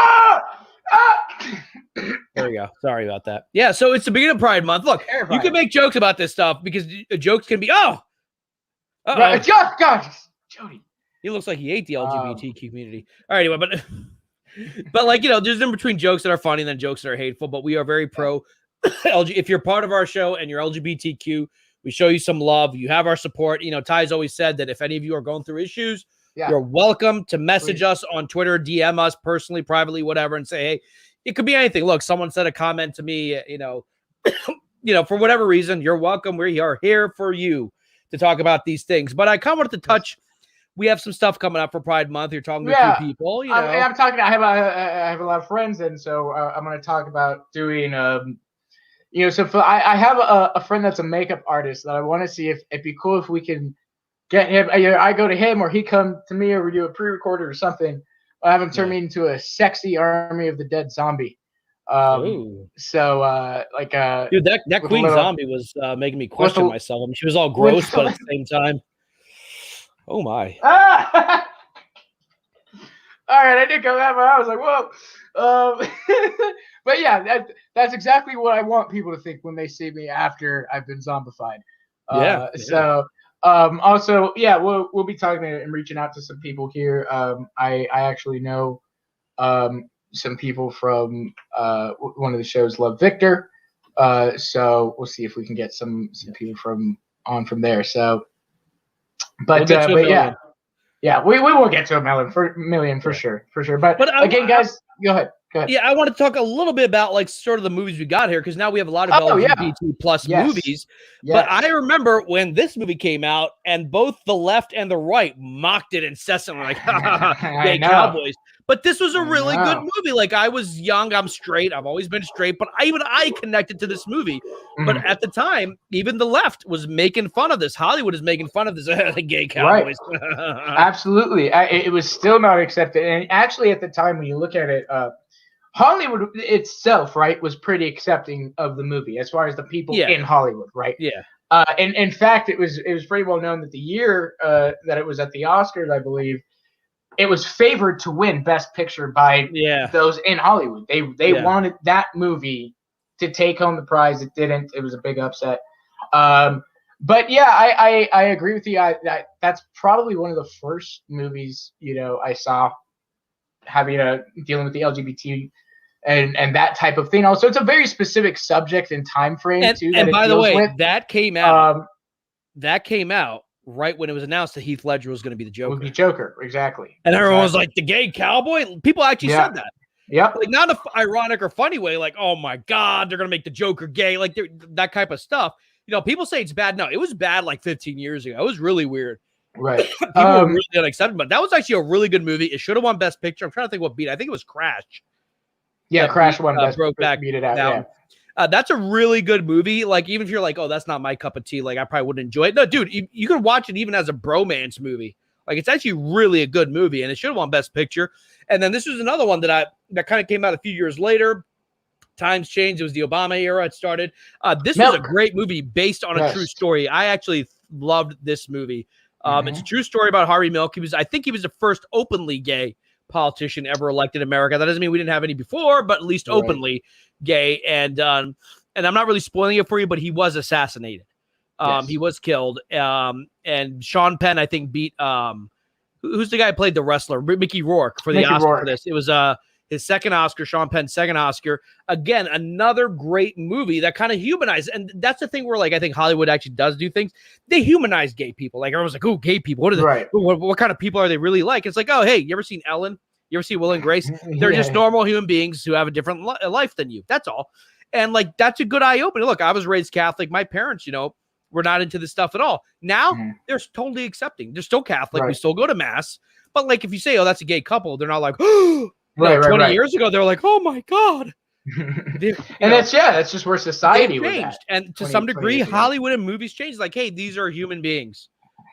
There we go. Sorry about that. Yeah, so it's the beginning of Pride Month. Look, you can make jokes about this stuff because jokes can be right, gosh, Jody. He looks like he ate the LGBTQ community. All right, anyway, but like, there's in between jokes that are funny and then jokes that are hateful, but we are very pro LG. If you're part of our show and you're LGBTQ, we show you some love. You have our support. Ty's always said that if any of you are going through issues, you're welcome to message us on Twitter, DM us personally, privately, whatever, and say, hey, it could be anything. Look, someone said a comment to me, for whatever reason, you're welcome. We are here for you to talk about these things. But I kind of wanted to touch. We have some stuff coming up for Pride Month. You're talking to a few people. I'm talking. I have a lot of friends, and so I'm going to talk about doing. So I have a friend that's a makeup artist that I want to see if it'd be cool if we can get him. Either I go to him or he come to me, or we do a pre-recorded or something. I have him turn me into a sexy Army of the Dead zombie. Dude, that Queen zombie was making me question myself. I mean, she was all gross, but at the same time, oh my! All right, I did go that far. I was like, whoa. But yeah, that's exactly what I want people to think when they see me after I've been zombified. So. Also, we'll be talking and reaching out to some people here. I actually know some people from one of the shows, Love Victor. So we'll see if we can get some people from there. So, but we will get to a million for sure. But again, guys, go ahead. Yeah, I want to talk a little bit about like sort of the movies we got here because now we have a lot of LGBT plus movies. But I remember when this movie came out and both the left and the right mocked it incessantly, like gay cowboys. But this was a really good movie. Like I was young, I'm straight, I've always been straight, but I connected to this movie. But at the time, even the left was making fun of this. Hollywood is making fun of this gay cowboys. Right. Absolutely, it was still not accepted. And actually, at the time, when you look at it. Hollywood itself, right, was pretty accepting of the movie as far as the people in Hollywood, right? Yeah. And in fact, it was pretty well known that the year that it was at the Oscars, I believe, it was favored to win Best Picture by those in Hollywood. They wanted that movie to take home the prize. It didn't. It was a big upset. But yeah, I agree with you. That's probably one of the first movies I saw having dealing with the LGBT. And that type of thing. Also, it's a very specific subject and time frame too. And by the way, that came out. That came out right when it was announced that Heath Ledger was going to be the Joker. Would be Joker, exactly. And everyone was like, "The gay cowboy." People actually said that. Yep. Like not an ironic or funny way. Like, "Oh my God, they're going to make the Joker gay." Like that type of stuff. People say it's bad. No, it was bad like 15 years ago. It was really weird. Right. People were really unacceptable. But that was actually a really good movie. It should have won Best Picture. I'm trying to think what beat it. I think it was Crash. Yeah, Crash won Best broke back beat it out. Down. That's a really good movie. Like, even if you're like, oh, that's not my cup of tea, like I probably wouldn't enjoy it. No, dude, you can watch it even as a bromance movie. Like, it's actually really a good movie, and it should have won Best Picture. And then this was another one that kind of came out a few years later. Times changed. It was the Obama era. It started. This was a great movie based on a true story. I actually loved this movie. It's a true story about Harvey Milk. I think he was the first openly gay politician ever elected in America. That doesn't mean we didn't have any before, but at least openly gay. And I'm not really spoiling it for you, but he was assassinated. He was killed. And Sean Penn, I think, beat who's the guy who played the wrestler? Mickey Rourke for the Oscar for this. It was his second Oscar, Sean Penn's second Oscar. Again, another great movie that kind of humanized. And that's the thing where, like, I think Hollywood actually does do things. They humanize gay people. Like, everyone's like, oh, gay people. What are they? Right. What kind of people are they really like? It's like, oh, hey, you ever seen Ellen? You ever see Will and Grace? They're just normal human beings who have a different life than you. That's all. And, like, that's a good eye-opener. Look, I was raised Catholic. My parents, were we're not into this stuff at all. Now they're totally accepting. They're still Catholic. We still go to mass. But like if you say, oh, that's a gay couple, they're not like, oh, 20 years ago, they're like, oh my God. That's just where society was changed. at. And to some degree, Hollywood and movies changed. Like, hey, these are human beings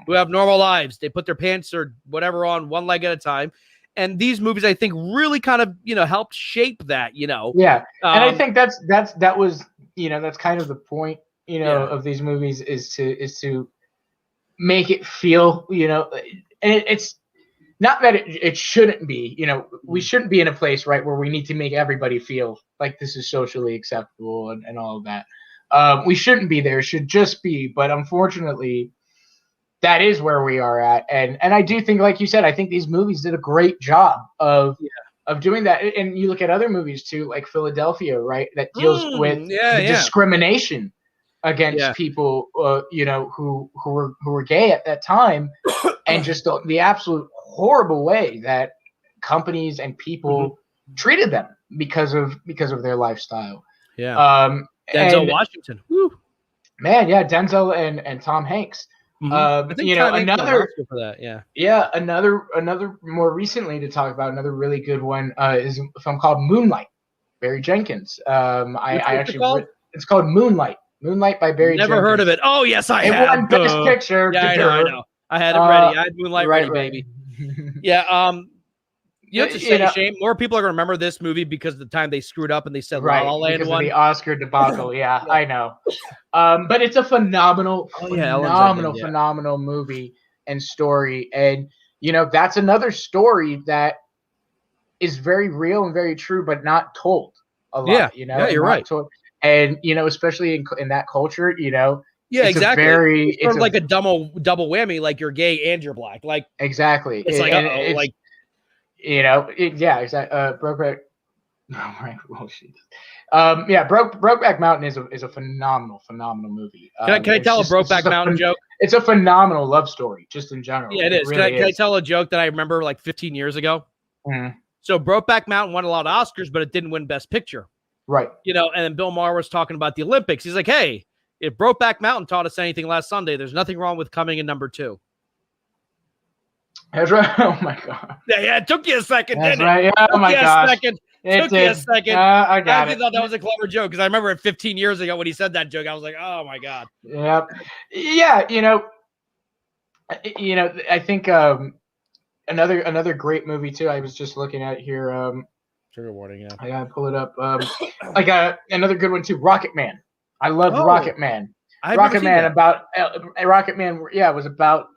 who have normal lives. They put their pants or whatever on one leg at a time. And these movies, I think, really kind of, helped shape that, Yeah. And I think that was, that's kind of the point, of these movies is to make it feel, and it's not that it shouldn't be, we shouldn't be in a place, right, where we need to make everybody feel like this is socially acceptable and all of that. We shouldn't be there. It should just be. But unfortunately, that is where we are at. And I do think, like you said, I think these movies did a great job of doing that. And you look at other movies too, like Philadelphia, right, that deals with the discrimination against people, who were gay at that time, and just the absolute horrible way that companies and people treated them because of their lifestyle. Yeah. Denzel Washington. Woo. Man, yeah, Denzel and Tom Hanks. I think another for that, another more recently to talk about, another really good one is a film called Moonlight, Barry Jenkins. It's called Moonlight by Barry Jenkins. Never heard of it. Oh yes, I have. It won Best Picture. Yeah, I know. I had it ready. I had Moonlight ready, baby. Yeah. It's a shame. More people are going to remember this movie because of the time they screwed up and they said La La Land won. The Oscar debacle. Yeah, I know. But it's a phenomenal movie and story. And, that's another story that is very real and very true, but not told a lot. Yeah, you're right. Told. And, especially in that culture, yeah, it's exactly. It's sort of like a double whammy, like you're gay and you're black. Like exactly. It's like exactly. Brokeback. Oh, right. Well, Brokeback Mountain is a phenomenal movie. Can I tell a Brokeback Mountain joke? It's a phenomenal love story, just in general. Yeah, it is. Really can I tell a joke that I remember like 15 years ago? Mm-hmm. So Brokeback Mountain won a lot of Oscars, but it didn't win Best Picture. Right. And then Bill Maher was talking about the Olympics. He's like, hey, if Brokeback Mountain taught us anything last Sunday, there's nothing wrong with coming in number 2. That's right. Oh my God. Yeah, it took you a second, That's didn't right. it? Oh my gosh. Took you a second. I got it. Thought that was a clever joke because I remember it 15 years ago when he said that joke. I was like, oh my God. Yep. Yeah. I think another great movie too. I was just looking at here. Trigger warning. Yeah. I gotta pull it up. Another good one too. Rocket Man. I loved Rocket Man. Rocket Man about Rocket Man. Yeah, was about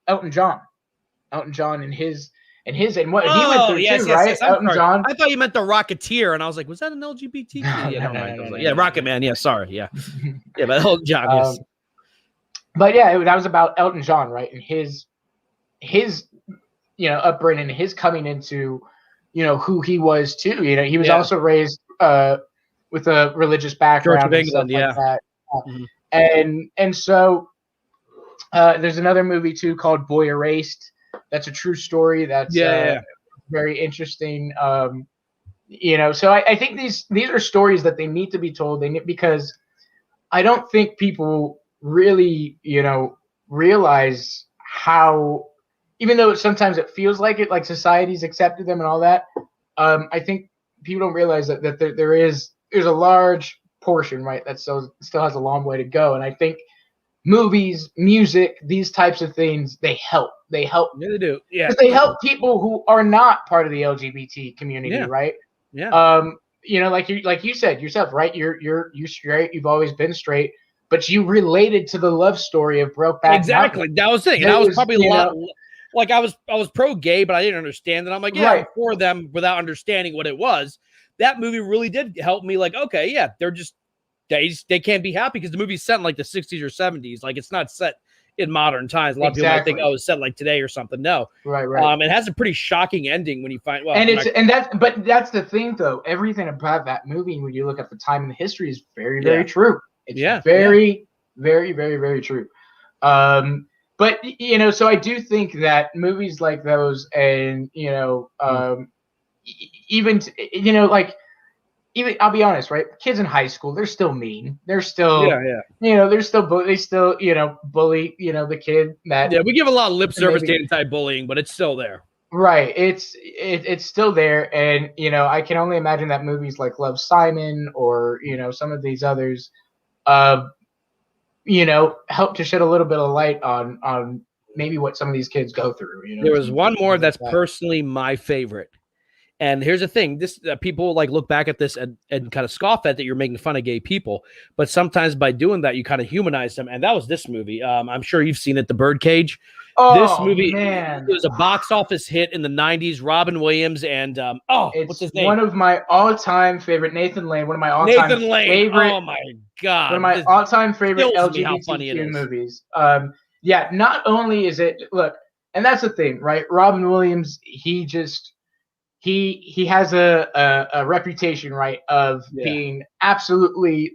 Elton John. Elton John and what he went through too, right? Yes, Elton John. I thought you meant the Rocketeer, and I was like, was that an LGBTQ? Yeah, Rocket Man. Yeah, sorry. Yeah, yeah, but Elton John. Yes. But yeah, that was about Elton John, right? And his upbringing, his coming into who he was too. He was also raised with a religious background. Church of England, like that. And so there's another movie too called Boy Erased. That's a true story. That's very interesting. So I think these are stories that they need to be told. Because I don't think people really realize how, even though sometimes it feels like it, like society's accepted them and all that. I think people don't realize that there's a large portion, right, that still has a long way to go. And I think movies, music, these types of things, they help. Yeah, they do. Yeah. They help people who are not part of the LGBT community, right? Yeah. Like you said yourself, right? You're straight. You've always been straight, but you related to the love story of Brokeback. Exactly. That was the thing. And I was probably a lot. Like I was pro gay, but I didn't understand it. I'm like, I'm for them without understanding what it was. That movie really did help me. Like, okay, yeah, they can't be happy because the movie's set in like the 60s or 70s. Like it's not set in modern times. A lot of people might think, it's set like today or something. No, right. It has a pretty shocking ending when you find. Well, but that's the thing though. Everything about that movie, when you look at the time and the history, is very, very true. It's very, very, very, very true. But so I do think that movies like those, and even like even I'll be honest, right? Kids in high school, they're still mean. They're still, they're still, they still, bully, the kid that. Yeah, we give a lot of lip service to anti-bullying, but it's still there. Right. It's still there. And, I can only imagine that movies like Love, Simon or, some of these others, help to shed a little bit of light on maybe what some of these kids go through. There was one more that's personally my favorite. And here's the thing: this people look back at this and kind of scoff at that you're making fun of gay people, but sometimes by doing that you kind of humanize them. And that was this movie. I'm sure you've seen it, The Birdcage. This movie, it was a box office hit in the '90s. Robin Williams and what's his name? One of my all-time favorite, Nathan Lane. One of my all-time favorite. Oh my god! One of my all-time favorite LGBTQ movies. Not only is it and that's the thing, right? Robin Williams, he has a reputation, right, of being absolutely,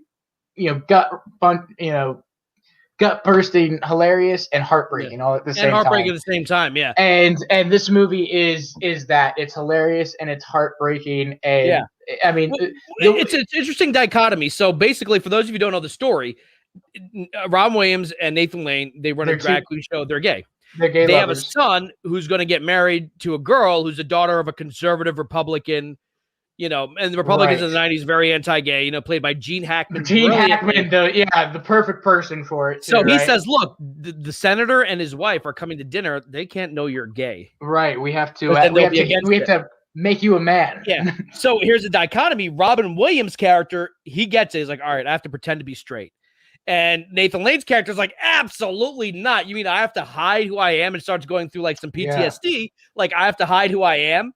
gut bursting, hilarious, and heartbreaking all at the same time. And heartbreaking at the same time, yeah. And this movie is that it's hilarious and it's heartbreaking. And I mean, it's an interesting dichotomy. So basically, for those of you who don't know the story, Robin Williams and Nathan Lane, they run a drag queen show. They're gay. They're gay They lovers. have a son who's going to get married to a girl who's the daughter of a conservative Republican, and the Republicans in the 90s, very anti-gay, played by Gene Hackman. Gene Hackman, the perfect person for it. So he says, look, the senator and his wife are coming to dinner. They can't know you're gay. Right. We have to make you a man. Yeah. So here's the dichotomy. Robin Williams' character, he gets it. He's like, all right, I have to pretend to be straight. And Nathan Lane's character is like, absolutely not. You mean I have to hide who I am? And starts going through some PTSD. Like, I have to hide who I am.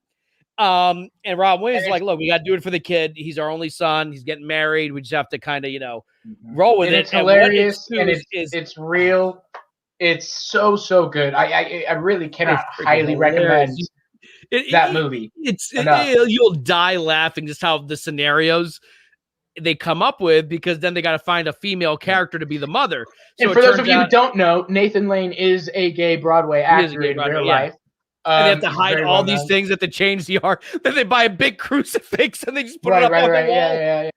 And Rob Williams is like, look, we got to do it for the kid. He's our only son. He's getting married. We just have to kind of, roll with it. It's hilarious and it's real. It's so good. I really cannot highly recommend that movie. You'll die laughing just how the scenarios they come up with, because then they got to find a female character to be the mother. So and for those of you who don't know, Nathan Lane is a gay Broadway actor in real life. And they have to hide all these things at the change the art. Then they buy a big crucifix and they just put it up on the wall.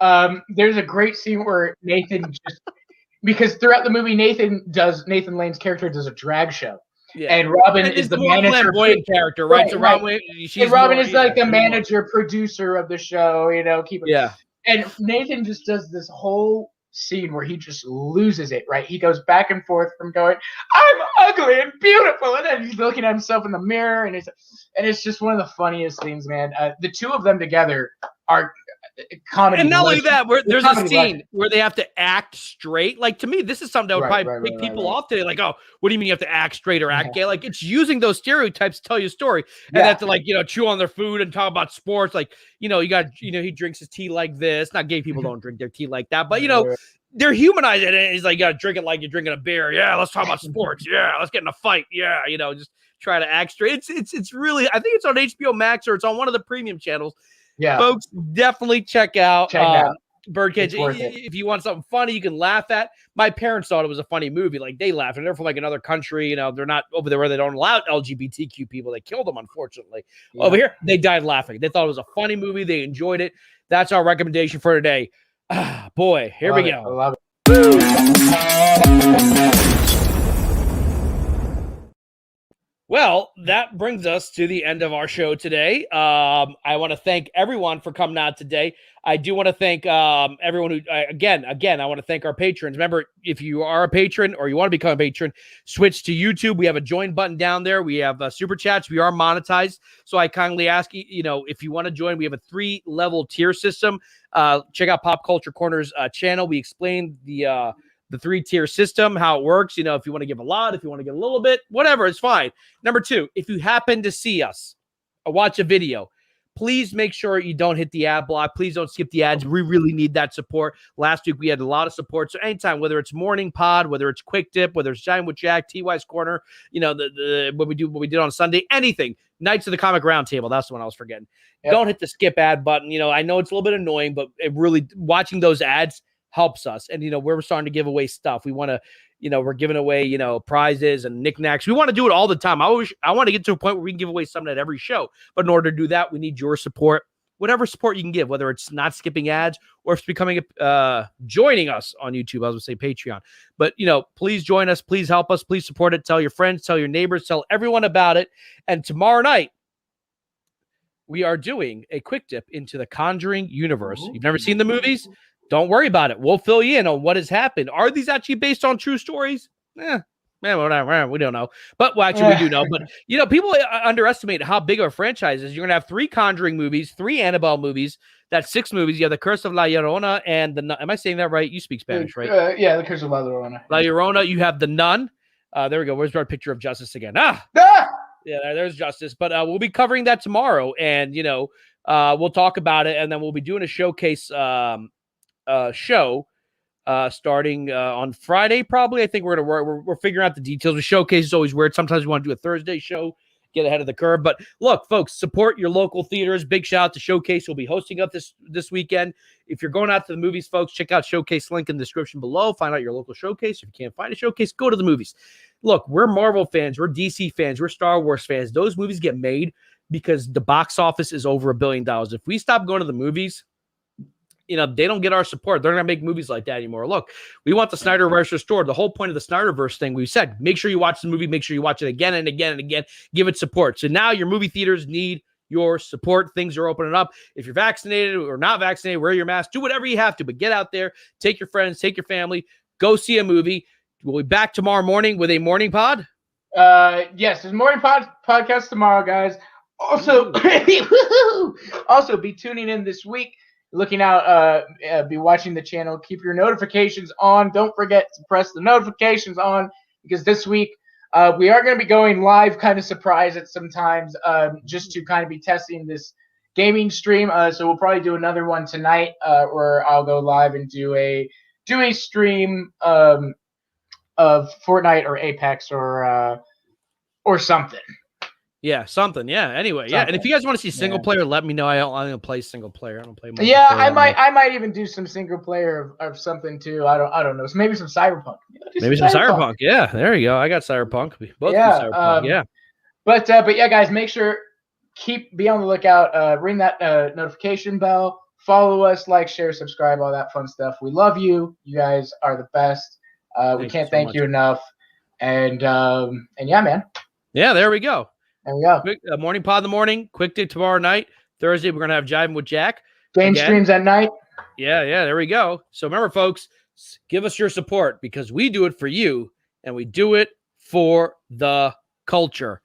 Yeah. There's a great scene where Nathan because throughout the movie, Nathan Lane's character does a drag show. Yeah. And Robin is the manager character, right? So Robin is like the manager producer of the show, And Nathan just does this whole scene where he just loses it, right? He goes back and forth from going, I'm ugly and beautiful, and then he's looking at himself in the mirror, and it's just one of the funniest things, man. The two of them together are comedy. And not only that, there's a scene where they have to act straight. Like, to me, this is something that would probably pick people off today. Like, oh, what do you mean you have to act straight or act gay? Like, it's using those stereotypes to tell you a story. And they have to chew on their food and talk about sports. Like, you got, he drinks his tea like this. Not gay people don't drink their tea like that, but they're humanizing it. He's like, you gotta drink it like you're drinking a beer. Yeah, let's talk about sports. Yeah, let's get in a fight. Yeah, just try to act straight. It's really, I think it's on HBO Max or it's on one of the premium channels. Yeah, folks, definitely check out Birdcage. If you want something funny you can laugh at. My parents thought it was a funny movie. Like, they laughed, and they're from another country. They're not over there where they don't allow LGBTQ people. They killed them, unfortunately. Yeah. Over here, they died laughing. They thought it was a funny movie. They enjoyed it. That's our recommendation for today. Boy, here we go. I love it. Well, that brings us to the end of our show today. I want to thank everyone for coming out today. I do want to thank everyone who, again, I want to thank our patrons. Remember, if you are a patron or you want to become a patron, switch to YouTube. We have a join button down there. We have super chats. We are monetized. So I kindly ask you, if you want to join, we have a 3-level tier system. Check out Pop Culture Corner's channel. We explain the 3-tier system, how it works. If you want to give a lot, if you want to give a little bit, whatever, it's fine. Number 2, if you happen to see us or watch a video, please make sure you don't hit the ad block. Please don't skip the ads. We really need that support. Last week, we had a lot of support. So anytime, whether it's Morning Pod, whether it's Quick Dip, whether it's Giant with Jack, TY's Corner, what we did on Sunday, anything. Nights of the Comic Roundtable. That's the one I was forgetting. Yep. Don't hit the skip ad button. I know it's a little bit annoying, but it really, watching those ads helps us. And, we're starting to give away stuff. We want to, we're giving away, prizes and knickknacks. We want to do it all the time. I want to get to a point where we can give away something at every show. But in order to do that, we need your support. whatever support you can give, whether it's not skipping ads or if it's becoming joining us on YouTube. I was going to say Patreon, but please join us, please help us, please support it. Tell your friends, tell your neighbors, tell everyone about it. And tomorrow night, we are doing a quick dip into the Conjuring universe. You've never seen the movies? Don't worry about it. We'll fill you in on what has happened. Are these actually based on true stories? Man, whatever. We don't know. But actually, we do know. But people underestimate how big of a franchise is. You're gonna have 3 Conjuring movies, 3 Annabelle movies. That's 6 movies. You have the Curse of La Llorona and the. Am I saying that right? You speak Spanish, right? Yeah, the Curse of La Llorona. La Llorona. You have the Nun. There we go. Where's our picture of Justice again? Yeah, there's Justice. But we'll be covering that tomorrow, and we'll talk about it, and then we'll be doing a showcase show starting on Friday. Probably, I think we're figuring out the details. The showcase is always weird. Sometimes we want to do a Thursday show, get ahead of the curve. But look, folks, support your local theaters. Big shout out to Showcase. We'll be hosting up this weekend. If you're going out to the movies, folks, check out Showcase, link in the description below. Find out your local Showcase. If you can't find a Showcase, go to the movies. Look, we're Marvel fans, we're DC fans, we're Star Wars fans. Those movies get made because the box office is over $1 billion. If we stop going to the movies, they don't get our support. They're not going to make movies like that anymore. Look, we want the Snyderverse restored. The whole point of the Snyderverse thing, we said, make sure you watch the movie, make sure you watch it again and again and again, give it support. So now your movie theaters need your support. Things are opening up. If you're vaccinated or not vaccinated, wear your mask, do whatever you have to, but get out there, take your friends, take your family, go see a movie. We'll be back tomorrow morning with a morning pod. Yes, there's morning podcast tomorrow, guys. Also, also be tuning in this week. Looking out, be watching the channel. Keep your notifications on. Don't forget to press the notifications on because this week we are going to be going live, kind of surprise at sometimes, just to kind of be testing this gaming stream. So we'll probably do another one tonight, where I'll go live and do a stream of Fortnite or Apex or something. Yeah, something. Yeah. Anyway, yeah. And if you guys want to see single player, let me know. I don't play single player. I don't play. Yeah, I might even do some single player of something too. I don't know. So maybe some Cyberpunk. Maybe some Cyberpunk. Yeah, there you go. I got Cyberpunk. Both Cyberpunk. Yeah. But yeah, guys, make sure be on the lookout. Ring that notification bell. Follow us, like, share, subscribe, all that fun stuff. We love you. You guys are the best. We can't thank you enough. And yeah, man. Yeah, there we go. There we go. Quick, morning pod in the morning. Quick dip tomorrow night. Thursday, we're going to have Jivin with Jack. Game streams at night. Yeah, there we go. So remember, folks, give us your support because we do it for you and we do it for the culture.